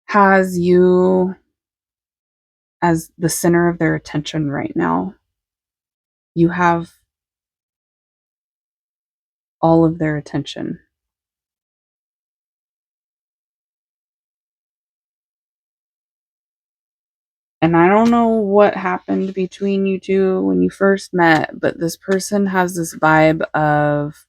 has you as the center of their attention right now. You have all of their attention. And I don't know what happened between you two when you first met, but this person has this vibe of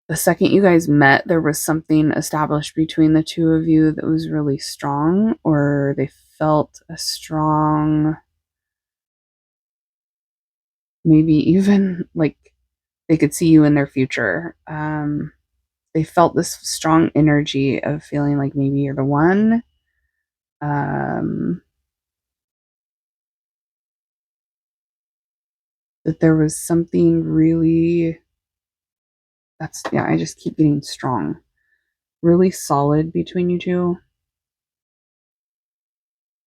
the second you guys met, there was something established between the two of you that was really strong, or they felt a strong, maybe even like they could see you in their future. They felt this strong energy of feeling like maybe you're the one. Um, that there was something really that's, yeah, I just keep getting strong, really solid between you two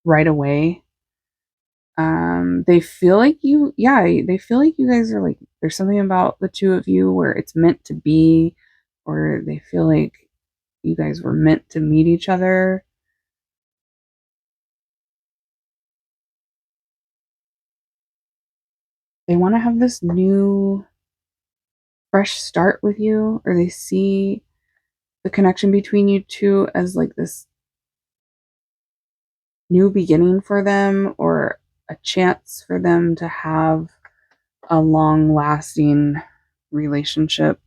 right away. They feel like you, yeah, they feel like you guys are like, there's something about the two of you where it's meant to be, or they feel like you guys were meant to meet each other. They want to have this new, fresh start with you, or they see the connection between you two as like this new beginning for them, or a chance for them to have a long lasting relationship.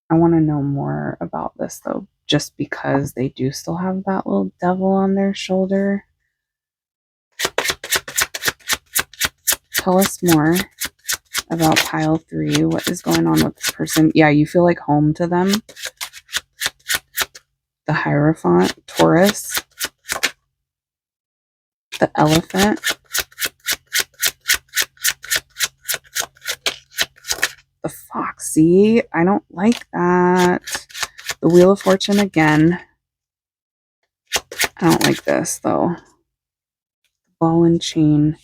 I want to know more about this though, just because they do still have that little devil on their shoulder. Tell us more about pile 3. What is going on with this person? Yeah, you feel like home to them. The Hierophant, Taurus, the Elephant, the Fox. See, I don't like that. The Wheel of Fortune again. I don't like this though. Ball and Chain.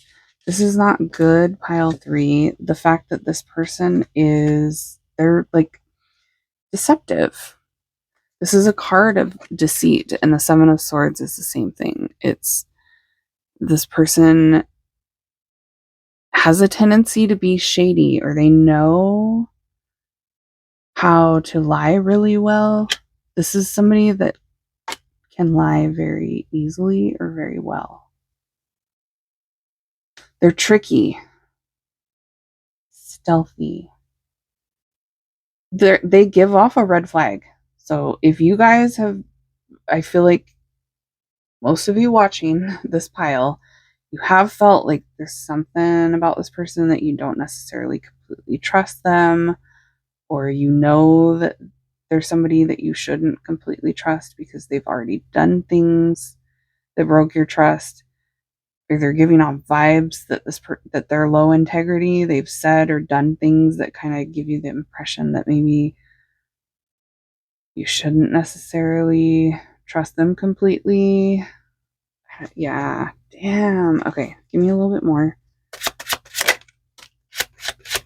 This is not good, pile 3. The fact that this person they're like deceptive. This is a card of deceit, and the Seven of Swords is the same thing. It's this person has a tendency to be shady, or they know how to lie really well. This is somebody that can lie very easily or very well. They're tricky, stealthy. They give off a red flag. So if you guys have, I feel like most of you watching this pile, you have felt like there's something about this person that you don't necessarily completely trust them, or you know that there's somebody that you shouldn't completely trust because they've already done things that broke your trust, or they're giving off vibes that that they're low integrity. They've said or done things that kind of give you the impression that maybe you shouldn't necessarily trust them completely. Yeah, damn. Okay, give me a little bit more.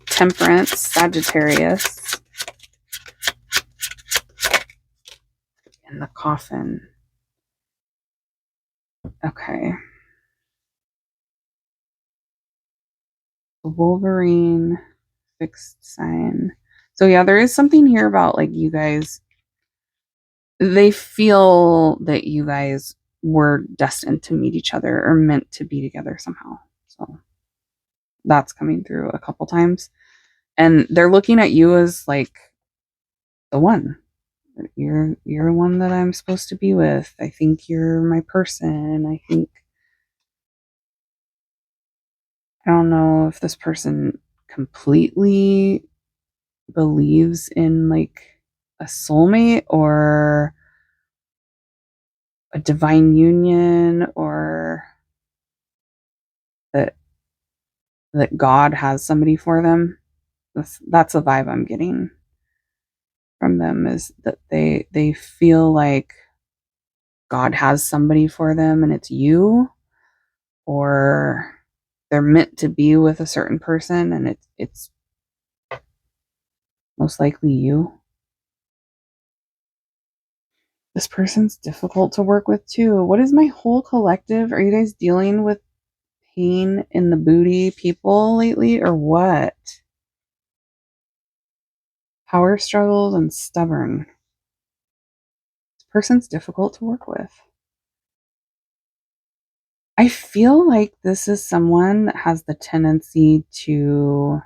Temperance, Sagittarius, and the Coffin. Okay. Wolverine, fixed sign. So yeah, there is something here about like you guys, they feel that you guys were destined to meet each other or meant to be together somehow. So that's coming through a couple times. And they're looking at you as like the one. You're the one that I'm supposed to be with. I think you're my person. I don't know if this person completely believes in like a soulmate or a divine union, or that God has somebody for them. That's the vibe I'm getting from them, is that they feel like God has somebody for them and it's you, or they're meant to be with a certain person and it's most likely you. This person's difficult to work with too. What is my whole collective? Are you guys dealing with pain in the booty people lately, or what? Power struggles and stubborn. This person's difficult to work with. I feel like this is someone that has the tendency to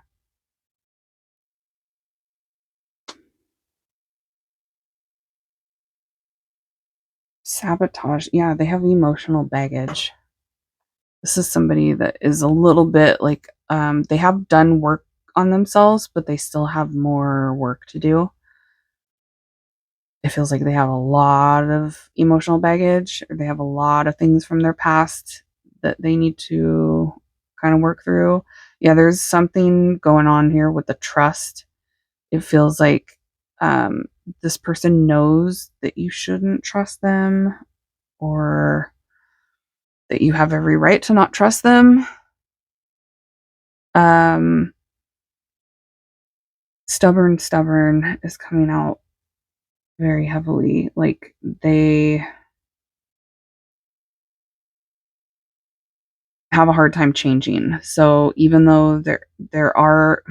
sabotage. Yeah, they have emotional baggage. This is somebody that is a little bit like, they have done work on themselves, but they still have more work to do. It feels like they have a lot of emotional baggage, or they have a lot of things from their past that they need to kind of work through. Yeah, there's something going on here with the trust. It feels like, this person knows that you shouldn't trust them, or that you have every right to not trust them. Um, stubborn is coming out very heavily. Like, they have a hard time changing. So even though there are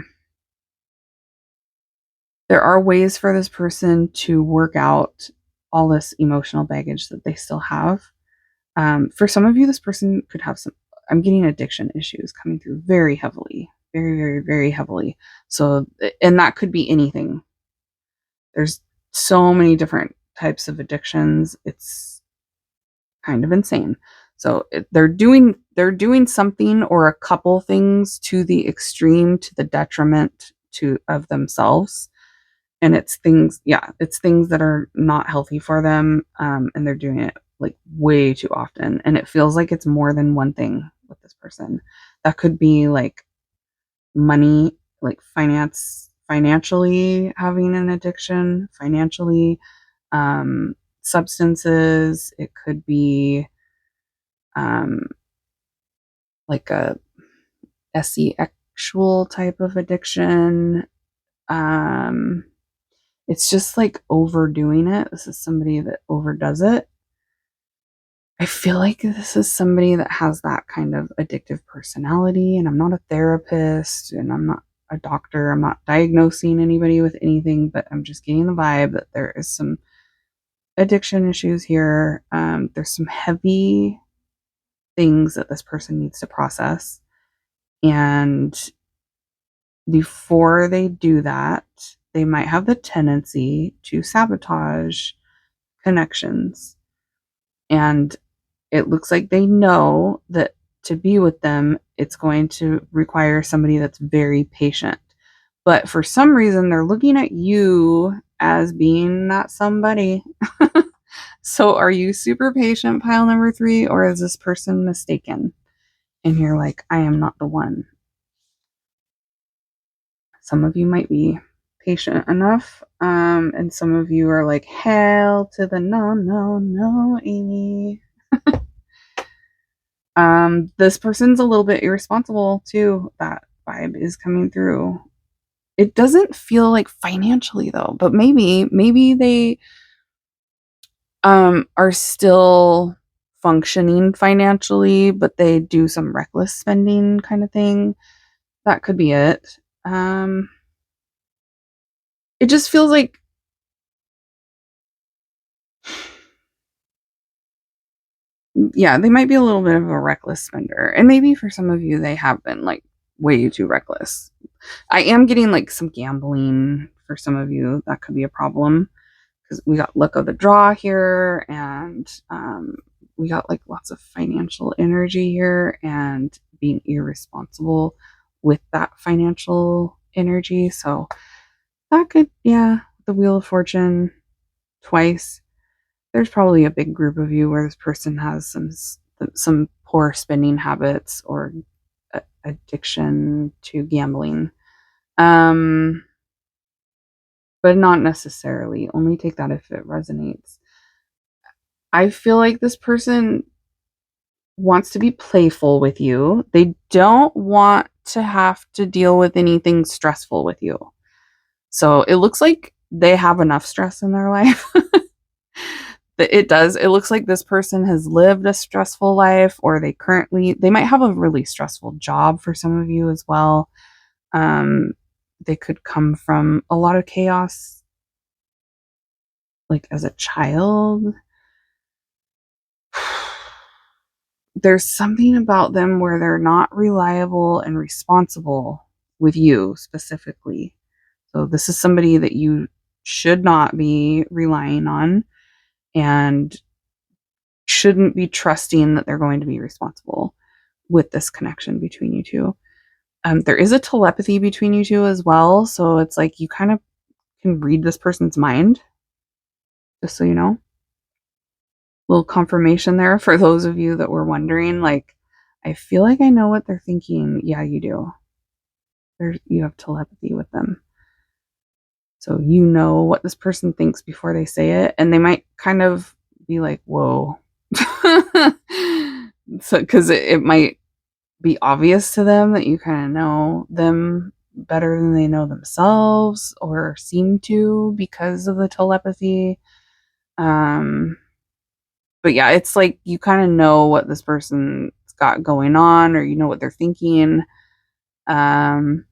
ways for this person to work out all this emotional baggage that they still have, for some of you, this person could have some. I'm getting addiction issues coming through very heavily, very, very, very heavily. So, and that could be anything. There's so many different types of addictions. It's kind of insane. So they're doing something or a couple things to the extreme, to the detriment to of themselves, and it's things that are not healthy for them, and they're doing it like way too often, and it feels like it's more than one thing with this person. That could be like money, like financially having an addiction, financially, um, substances. It could be, um, like a sexual type of addiction. Um, it's just like overdoing it. This is somebody that overdoes it. I feel like this is somebody that has that kind of addictive personality, and I'm not a therapist and I'm not a doctor. I'm not diagnosing anybody with anything, but I'm just getting the vibe that there is some addiction issues here. There's some heavy things that this person needs to process. And before they do that, they might have the tendency to sabotage connections. And it looks like they know that to be with them, it's going to require somebody that's very patient. But for some reason, they're looking at you as being that somebody. So are you super patient, pile number 3, or is this person mistaken? And you're like, I am not the one. Some of you might be patient enough, and some of you are like, hell to the no, no, no, Amy. This person's a little bit irresponsible too. That vibe is coming through. It doesn't feel like financially though, but maybe they are still functioning financially, but they do some reckless spending kind of thing. That could be it. It just feels like, yeah, they might be a little bit of a reckless spender. And maybe for some of you, they have been like way too reckless. I am getting like some gambling for some of you. That could be a problem because we got luck of the draw here, and we got like lots of financial energy here and being irresponsible with that financial energy. So that could, yeah, the Wheel of Fortune twice. There's probably a big group of you where this person has some poor spending habits or addiction to gambling. But not necessarily. Only take that if it resonates. I feel like this person wants to be playful with you. They don't want to have to deal with anything stressful with you. So it looks like they have enough stress in their life. It does. It looks like this person has lived a stressful life, or they might have a really stressful job for some of you as well. they could come from a lot of chaos, like as a child. There's something about them where they're not reliable and responsible with you specifically. So this is somebody that you should not be relying on and shouldn't be trusting that they're going to be responsible with this connection between you two. There is a telepathy between you two as well. So it's like you kind of can read this person's mind, just so you know. Little confirmation there for those of you that were wondering, like, I feel like I know what they're thinking. Yeah, you do. You have telepathy with them. So you know what this person thinks before they say it, and they might kind of be like, whoa. So, because it might be obvious to them that you kind of know them better than they know themselves or seem to because of the telepathy. But yeah, it's like you kind of know what this person's got going on, or you know what they're thinking. Um,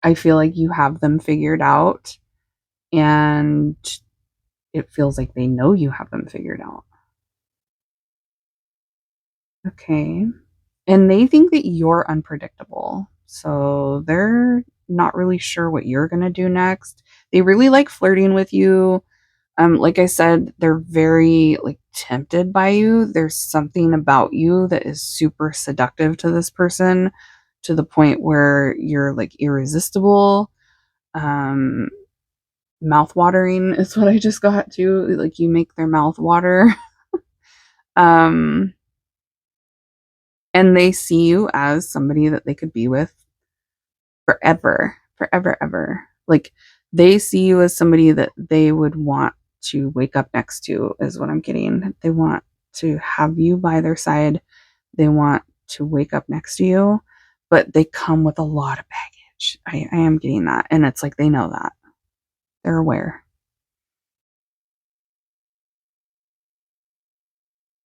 I feel like you have them figured out, and it feels like they know you have them figured out. Okay. And they think that you're unpredictable. So they're not really sure what you're going to do next. They really like flirting with you. Like I said, they're very like tempted by you. There's something about you that is super seductive to this person to the point where you're like irresistible. Um, Mouth watering is what I just got to. Like you make their mouth water. um, and they see you as somebody that they could be with forever, forever, ever. Like they see you as somebody that they would want to wake up next to, is what I'm getting. They want to have you by their side. They want to wake up next to you, but they come with a lot of baggage. I am getting that. And it's like they know that. They're aware.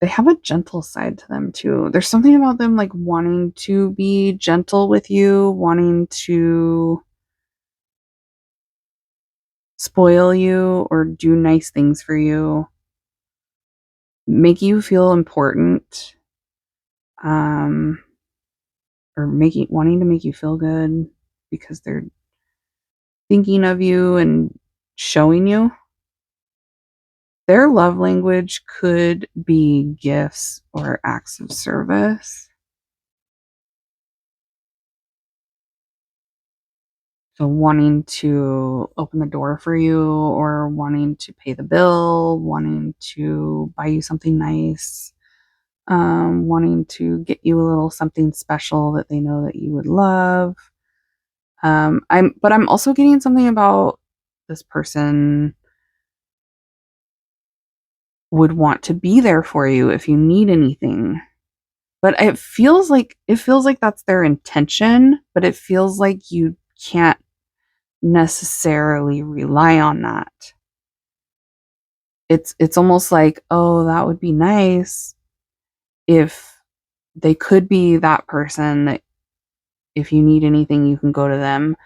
They have a gentle side to them too. There's something about them like wanting to be gentle with you, wanting to spoil you or do nice things for you, make you feel important, um, or wanting to make you feel good because they're thinking of you and showing you. Their love language could be gifts or acts of service. So wanting to open the door for you or wanting to pay the bill, wanting to buy you something nice, wanting to get you a little something special that they know that you would love. I'm also getting something about this person would want to be there for you if you need anything. But it feels like that's their intention, but it feels like you can't necessarily rely on that. It's almost like, oh, that would be nice if they could be that person that if you need anything you can go to them.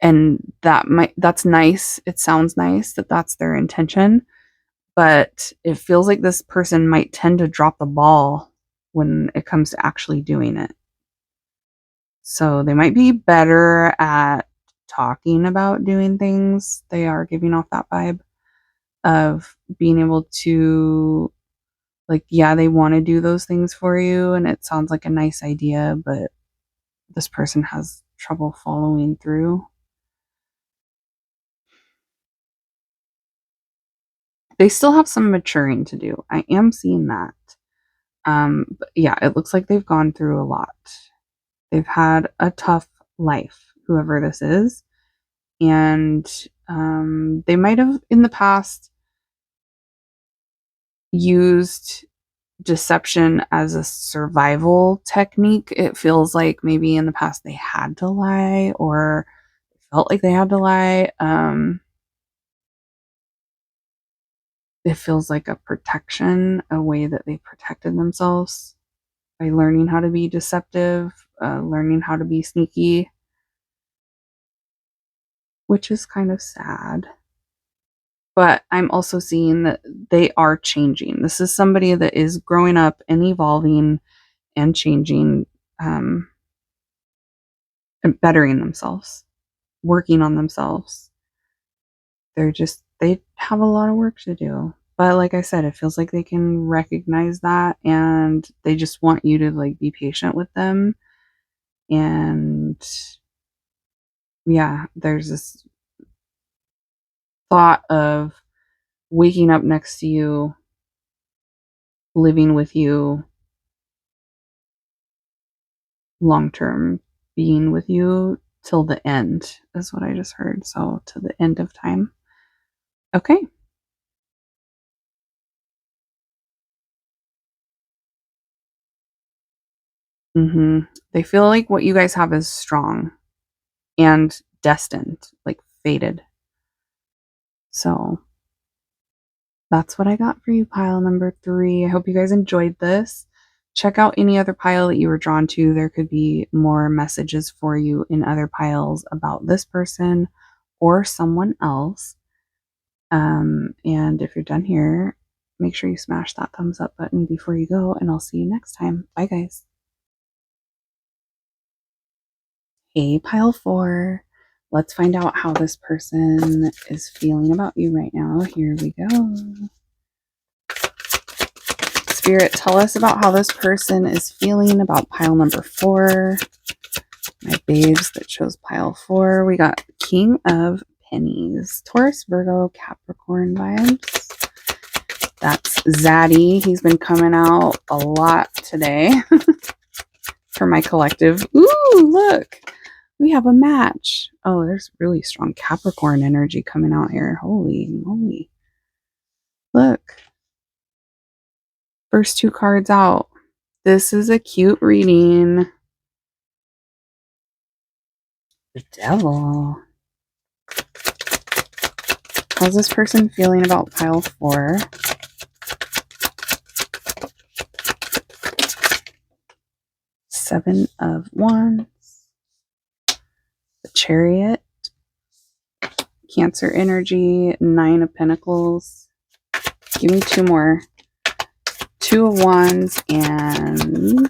And that's nice. It sounds nice that that's their intention, but it feels like this person might tend to drop the ball when it comes to actually doing it. So they might be better at talking about doing things. They are giving off that vibe of being able to, like, yeah, they want to do those things for you and it sounds like a nice idea, but this person has trouble following through. They still have some maturing to do. I am seeing that. But yeah, it looks like they've gone through a lot. They've had a tough life, whoever this is. And they might have in the past used deception as a survival technique. It feels like maybe in the past they had to lie or felt like they had to lie. It feels like a protection, a way that they protected themselves by learning how to be deceptive, learning how to be sneaky. which is kind of sad. But I'm also seeing that they are changing. This is somebody that is growing up and evolving and changing, and bettering themselves, working on themselves. They have a lot of work to do. But like I said, it feels like they can recognize that and they just want you to like be patient with them. And yeah, there's this thought of waking up next to you, living with you long term, being with you till the end, is what I just heard. So, to the end of time. Okay. They feel like what you guys have is strong and destined, like fated. So, that's what I got for you, pile number 3. I hope you guys enjoyed this. Check out any other pile that you were drawn to. There could be more messages for you in other piles about this person or someone else. And if you're done here, make sure you smash that thumbs up button before you go, and I'll see you next time. Bye, guys. Hey, pile 4. Let's find out how this person is feeling about you right now. Here we go. Spirit, tell us about how this person is feeling about pile number 4. My babes that chose pile 4. We got King of Pennies. Taurus, Virgo, Capricorn vibes. That's Zaddy. He's been coming out a lot today for my collective. Ooh, look. We have a match. Oh, there's really strong Capricorn energy coming out here. Holy moly. Look. First 2 cards out. This is a cute reading. The Devil. How's this person feeling about pile 4? Seven of Wands. The Chariot. Cancer energy. 9 of Pentacles. Give me 2 more. 2 of Wands and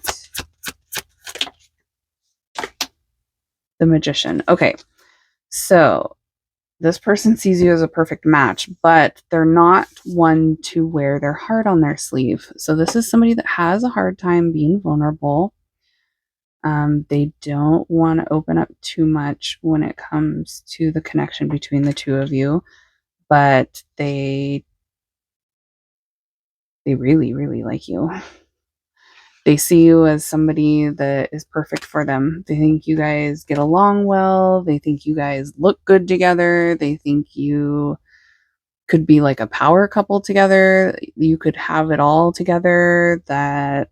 the Magician. Okay, so this person sees you as a perfect match, but they're not one to wear their heart on their sleeve. So this is somebody that has a hard time being vulnerable. They don't want to open up too much when it comes to the connection between the two of you, but they really, really like you. They see you as somebody that is perfect for them. They think you guys get along well. They think you guys look good together. They think you could be like a power couple together. You could have it all together, that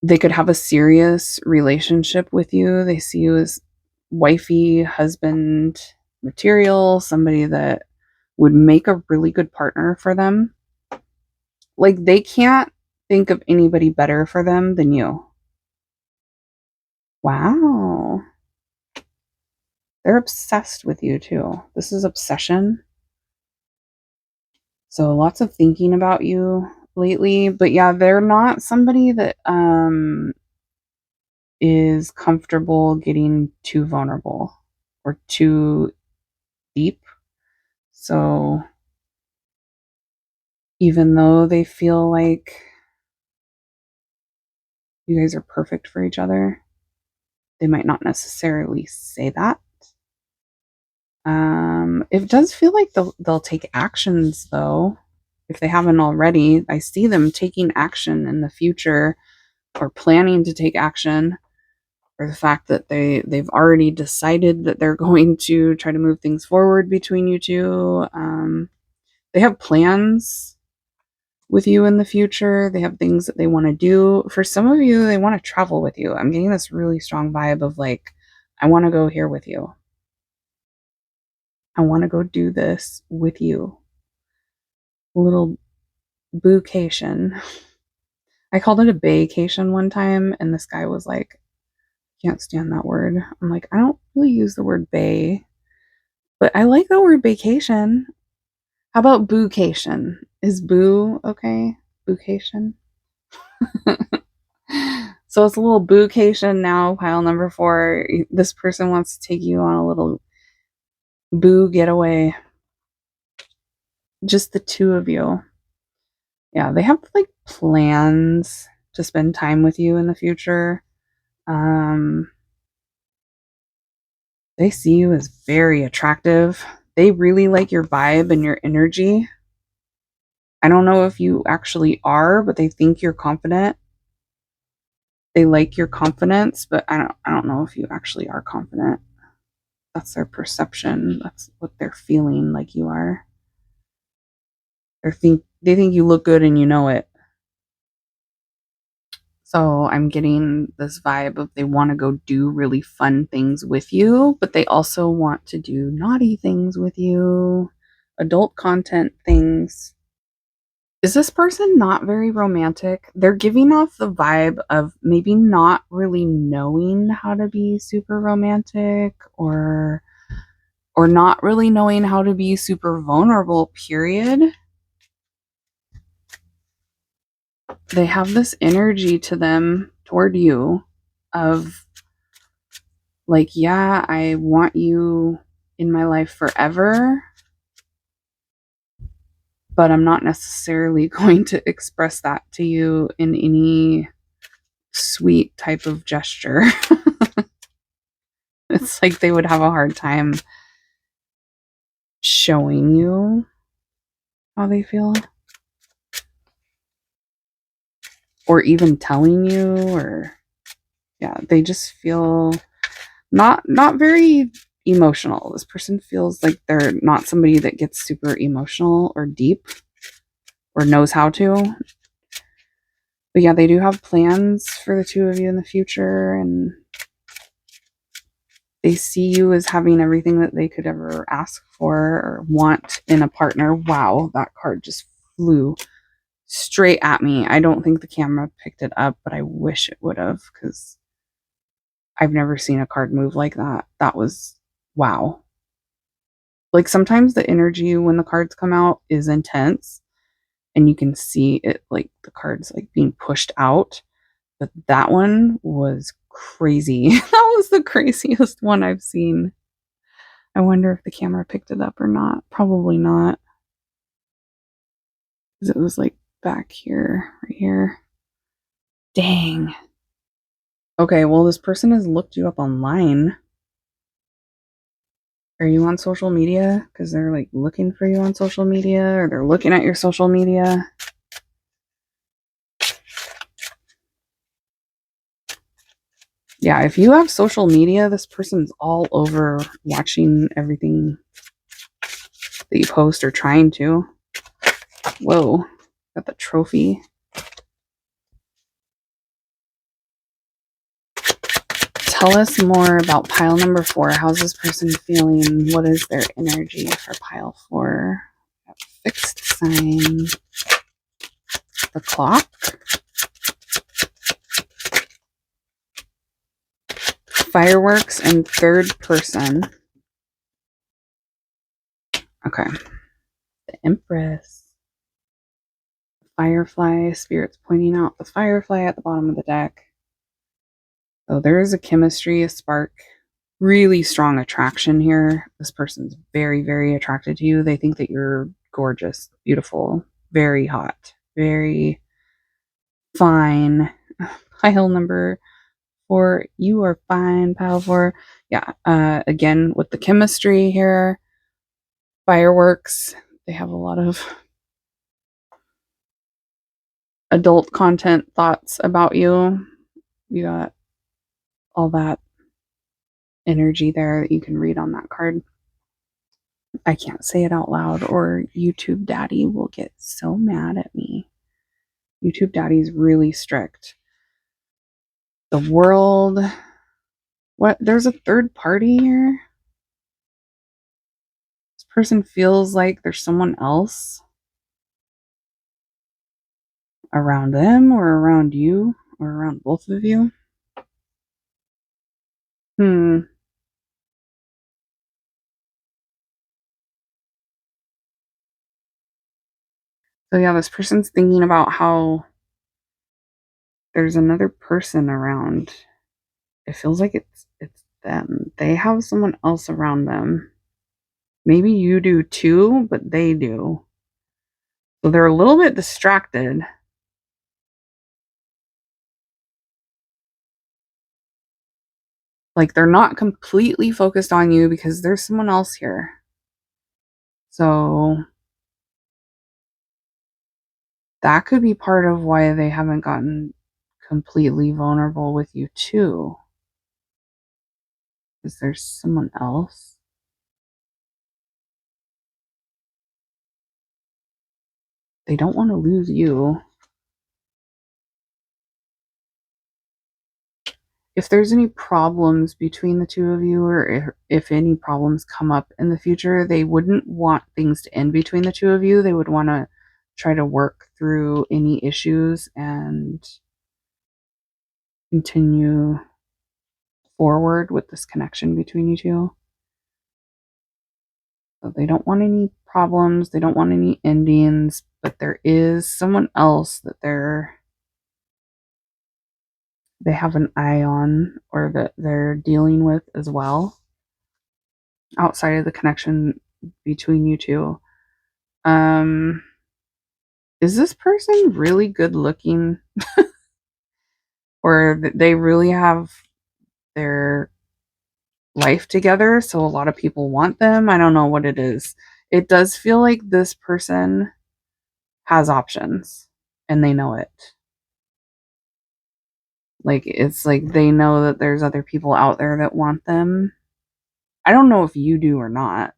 they could have a serious relationship with you. They see you as wifey, husband material, somebody that would make a really good partner for them. Like, they can't think of anybody better for them than you. Wow. They're obsessed with you too. This is obsession. So lots of thinking about you lately. But yeah, they're not somebody that is comfortable getting too vulnerable or too deep. So even though they feel like you guys are perfect for each other, they might not necessarily say that. It does feel like they'll take actions though, if they haven't already. I see them taking action in the future, or planning to take action, or the fact that they've already decided that they're going to try to move things forward between you two. They have plans with you in the future. They have things that they want to do. For some of you, they want to travel with you. I'm getting this really strong vibe of like, I want to go here with you. I want to go do this with you. A little boocation. I called it a vacation one time, and this guy was like, can't stand that word. I'm like, I don't really use the word bay. But I like the word vacation. How about boocation? Is boo okay? Boocation? So it's a little boocation now, pile number 4. This person wants to take you on a little boo getaway. Just the two of you. Yeah, they have like plans to spend time with you in the future. They see you as very attractive. They really like your vibe and your energy. I don't know if you actually are, but they think you're confident. They like your confidence, but I don't know if you actually are confident. That's their perception. That's what they're feeling like you are. They think you look good and you know it. So I'm getting this vibe of they want to go do really fun things with you, but they also want to do naughty things with you, adult content things. Is this person not very romantic? They're giving off the vibe of maybe not really knowing how to be super romantic or not really knowing how to be super vulnerable, period. They have this energy to them toward you of like, yeah, I want you in my life forever, but I'm not necessarily going to express that to you in any sweet type of gesture. It's like they would have a hard time showing you how they feel or even telling you, or yeah, they just feel not very emotional. This person feels like they're not somebody that gets super emotional or deep or knows how to. But yeah, they do have plans for the two of you in the future, and they see you as having everything that they could ever ask for or want in a partner. Wow, that card just flew straight at me. I don't think the camera picked it up, but I wish it would have, because I've never seen a card move like that. That was wow. Like sometimes the energy when the cards come out is intense and you can see it, like the cards like being pushed out. But that one was crazy. That was the craziest one I've seen. I wonder if the camera picked it up or not. Probably not. Because it was like back here, right here. Dang. Okay, well, this person has looked you up online. Are you on social media? Because they're like looking for you on social media, or they're looking at your social media. Yeah, if you have social media, this person's all over watching everything that you post or trying to. Whoa, got the trophy. Tell us more about pile number 4. How's this person feeling? What is their energy for pile 4? Fixed sign. The clock. Fireworks and third person. Okay. The Empress. Firefly. Spirits pointing out the firefly at the bottom of the deck. So there is a chemistry, a spark, really strong attraction here. This person's very, very attracted to you. They think that you're gorgeous, beautiful, very hot, very fine. Pile number 4, you are fine. Pile 4. Yeah. Again, with the chemistry here, fireworks, they have a lot of adult content thoughts about you. You got all that energy there that you can read on that card. I can't say it out loud or YouTube Daddy will get so mad at me. YouTube Daddy's really strict. The world. What? There's a third party here? This person feels like there's someone else around them or around you or around both of you. So yeah, this person's thinking about how there's another person around. It feels like it's them. They have someone else around them. Maybe you do too, but they do. So they're a little bit distracted. Like they're not completely focused on you because there's someone else here. So that could be part of why they haven't gotten completely vulnerable with you too. Is there someone else? They don't want to lose you. If there's any problems between the two of you, or if any problems come up in the future, they wouldn't want things to end between the two of you. They would want to try to work through any issues and continue forward with this connection between you two. So they don't want any problems, they don't want any endings, but there is someone else that they have an eye on, or that they're dealing with as well, outside of the connection between you two. Is this person really good looking? Or they really have their life together, so a lot of people want them? I don't know what it is. It does feel like this person has options and they know it. Like it's like they know that there's other people out there that want them. I don't know if you do or not.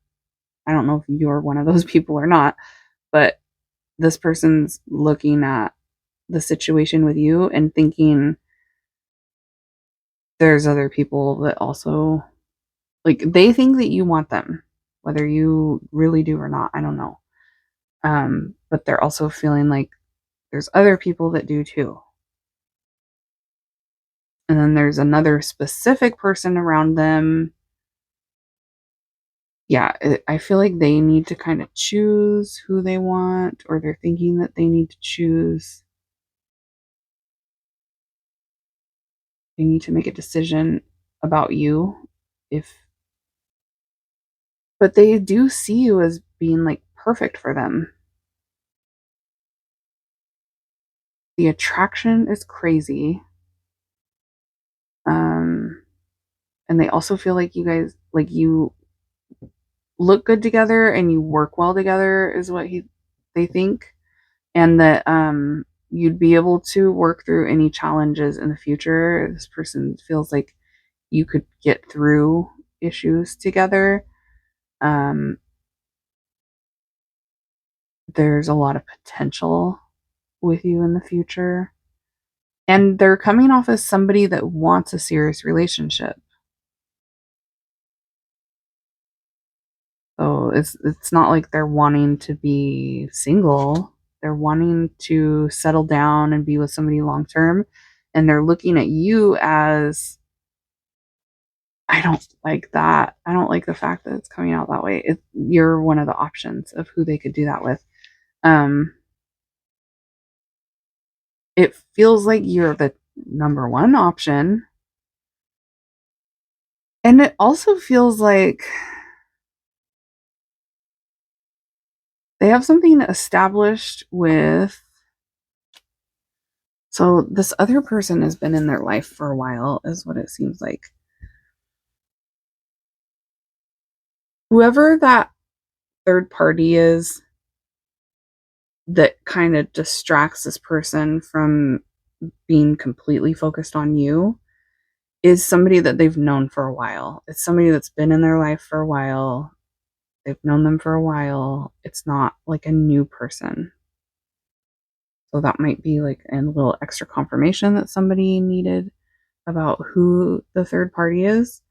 I don't know if you're one of those people or not, but this person's looking at the situation with you and thinking there's other people that also, like, they think that you want them, whether you really do or not. I don't know. But they're also feeling like there's other people that do too. And then there's another specific person around them. Yeah, I feel like they need to kind of choose who they want, or they're thinking that they need to choose. They need to make a decision about you. If, but they do see you as being like perfect for them. The attraction is crazy. Um, and they also feel like you guys, like, you look good together and you work well together, is what they think. And that you'd be able to work through any challenges in the future. This person feels like you could get through issues together. Um, there's a lot of potential with you in the future. And they're coming off as somebody that wants a serious relationship. So it's not like they're wanting to be single. They're wanting to settle down and be with somebody long term. And they're looking at you as, I don't like that. I don't like the fact that it's coming out that way. You're one of the options of who they could do that with. Um, it feels like you're the number one option. And it also feels like they have something established with. So this other person has been in their life for a while, is what it seems like. Whoever that third party is that kind of distracts this person from being completely focused on you is somebody that they've known for a while. It's somebody that's been in their life for a while. They've known them for a while. It's not like a new person. So that might be like a little extra confirmation that somebody needed about who the third party is.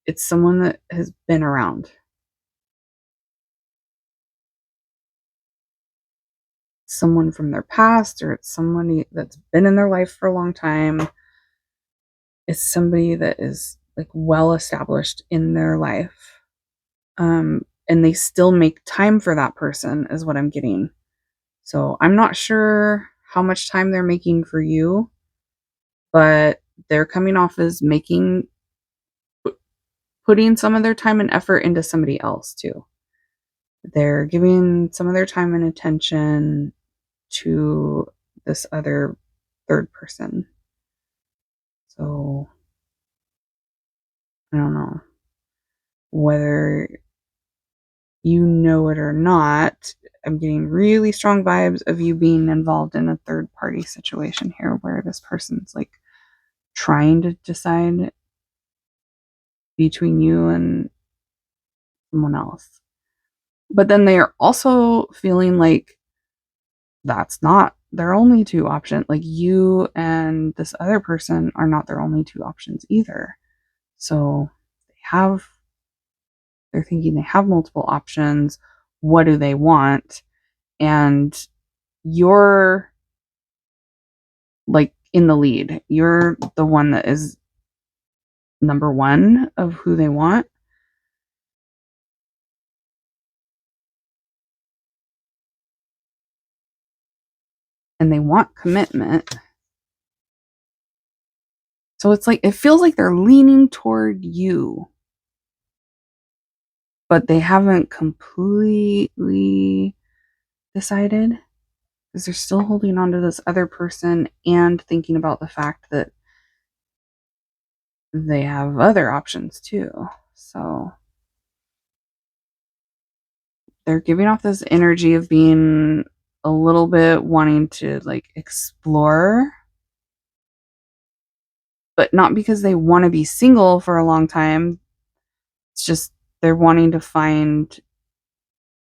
It's someone that has been around. Someone from their past, or it's somebody that's been in their life for a long time. It's somebody that is like well established in their life. And they still make time for that person, is what I'm getting. So I'm not sure how much time they're making for you, but they're coming off as putting some of their time and effort into somebody else too. They're giving some of their time and attention to this other third person. So I don't know whether you know it or not. I'm getting really strong vibes of you being involved in a third party situation here where this person's like trying to decide between you and someone else. But then they are also feeling like that's not their only two options. Like you and this other person are not their only two options either. So they're thinking they have multiple options. What do they want? And you're like in the lead. You're the one that is number one of who they want. And they want commitment. So it's like, it feels like they're leaning toward you, but they haven't completely decided because they're still holding on to this other person and thinking about the fact that they have other options too. So they're giving off this energy of being a little bit wanting to like explore, but not because they want to be single for a long time. It's just they're wanting to find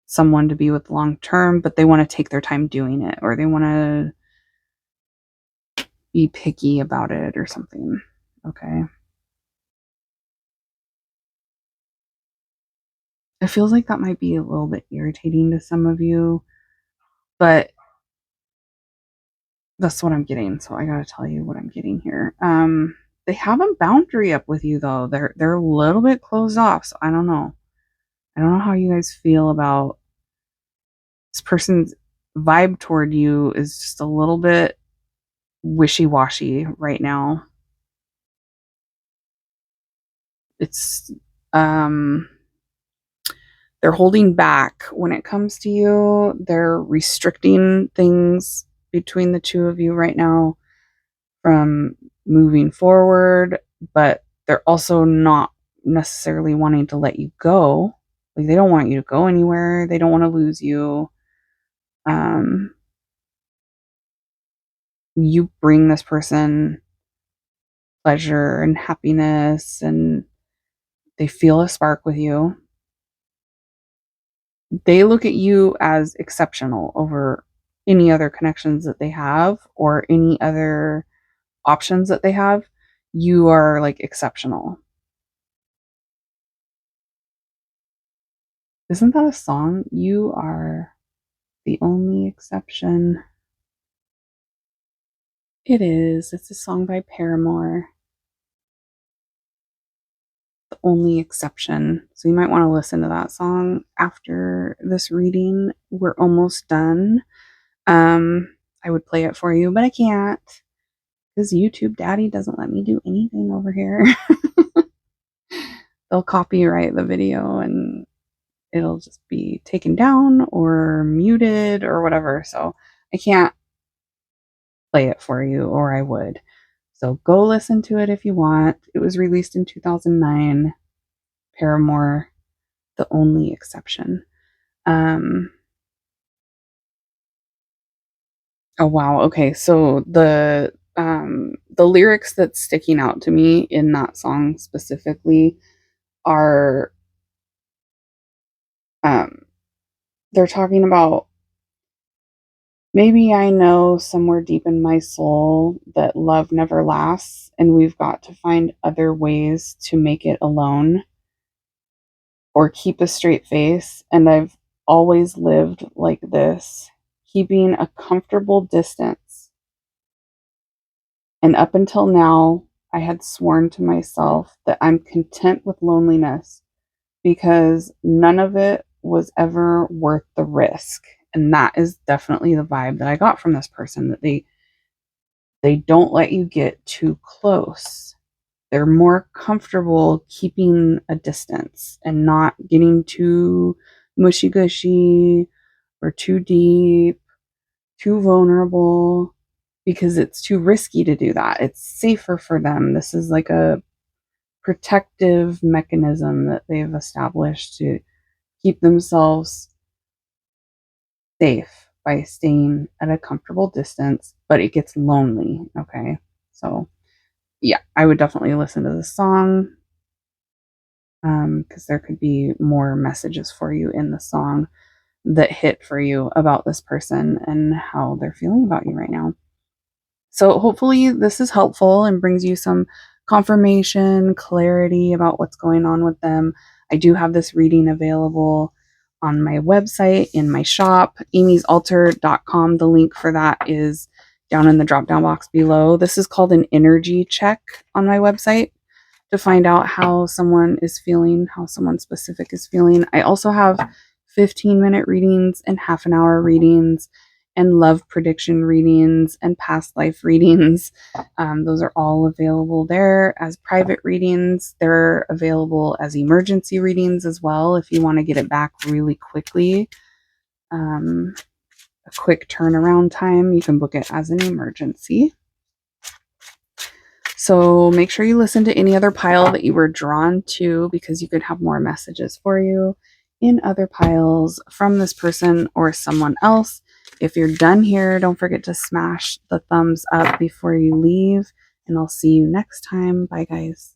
someone to be with long term, but they want to take their time doing it, or they want to be picky about it or something. Okay. It feels like that might be a little bit irritating to some of you, but that's what I'm getting. So I gotta tell you what I'm getting here. They have a boundary up with you though. They're a little bit closed off. So I don't know. I don't know how you guys feel about this person's vibe toward you is just a little bit wishy-washy right now. It's they're holding back when it comes to you. They're restricting things between the two of you right now from moving forward, but they're also not necessarily wanting to let you go. Like they don't want you to go anywhere. They don't want to lose you. Um, you bring this person pleasure and happiness, and they feel a spark with you. They look at you as exceptional over any other connections that they have or any other options that they have. You are like exceptional. Isn't that a song? You are the only exception. It is. It's a song by Paramore. The only exception. So you might want to listen to that song after this reading. We're almost done. I would play it for you, but I can't because YouTube Daddy doesn't let me do anything over here. They'll copyright the video and it'll just be taken down or muted or whatever. So I can't play it for you, or I would. So go listen to it if you want. It was released in 2009. Paramore, the only exception. Um, oh wow. Okay, so the lyrics that's sticking out to me in that song specifically are um they're talking about maybe I know somewhere deep in my soul that love never lasts and we've got to find other ways to make it alone or keep a straight face, and I've always lived like this, keeping a comfortable distance. And up until now, I had sworn to myself that I'm content with loneliness because none of it was ever worth the risk. And that is definitely the vibe that I got from this person, that they don't let you get too close. They're more comfortable keeping a distance and not getting too mushy gushy or too deep, too vulnerable, because it's too risky to do that. It's safer for them. This is like a protective mechanism that they've established to keep themselves safe by staying at a comfortable distance, but it gets lonely. Okay. So, yeah, I would definitely listen to the song, because there could be more messages for you in the song that hit for you about this person and how they're feeling about you right now. So hopefully this is helpful and brings you some confirmation, clarity about what's going on with them. I do have this reading available on my website, in my shop, amysaltar.com. The link for that is down in the drop down box below. This is called an energy check on my website to find out how someone is feeling, how someone specific is feeling. I also have 15-minute readings and half an hour readings and love prediction readings and past life readings. Those are all available there as private readings. They're available as emergency readings as well if you want to get it back really quickly. A quick turnaround time, you can book it as an emergency. So make sure you listen to any other pile that you were drawn to, because you could have more messages for you in other piles from this person or someone else. If you're done here, don't forget to smash the thumbs up before you leave, and I'll see you next time. Bye, guys.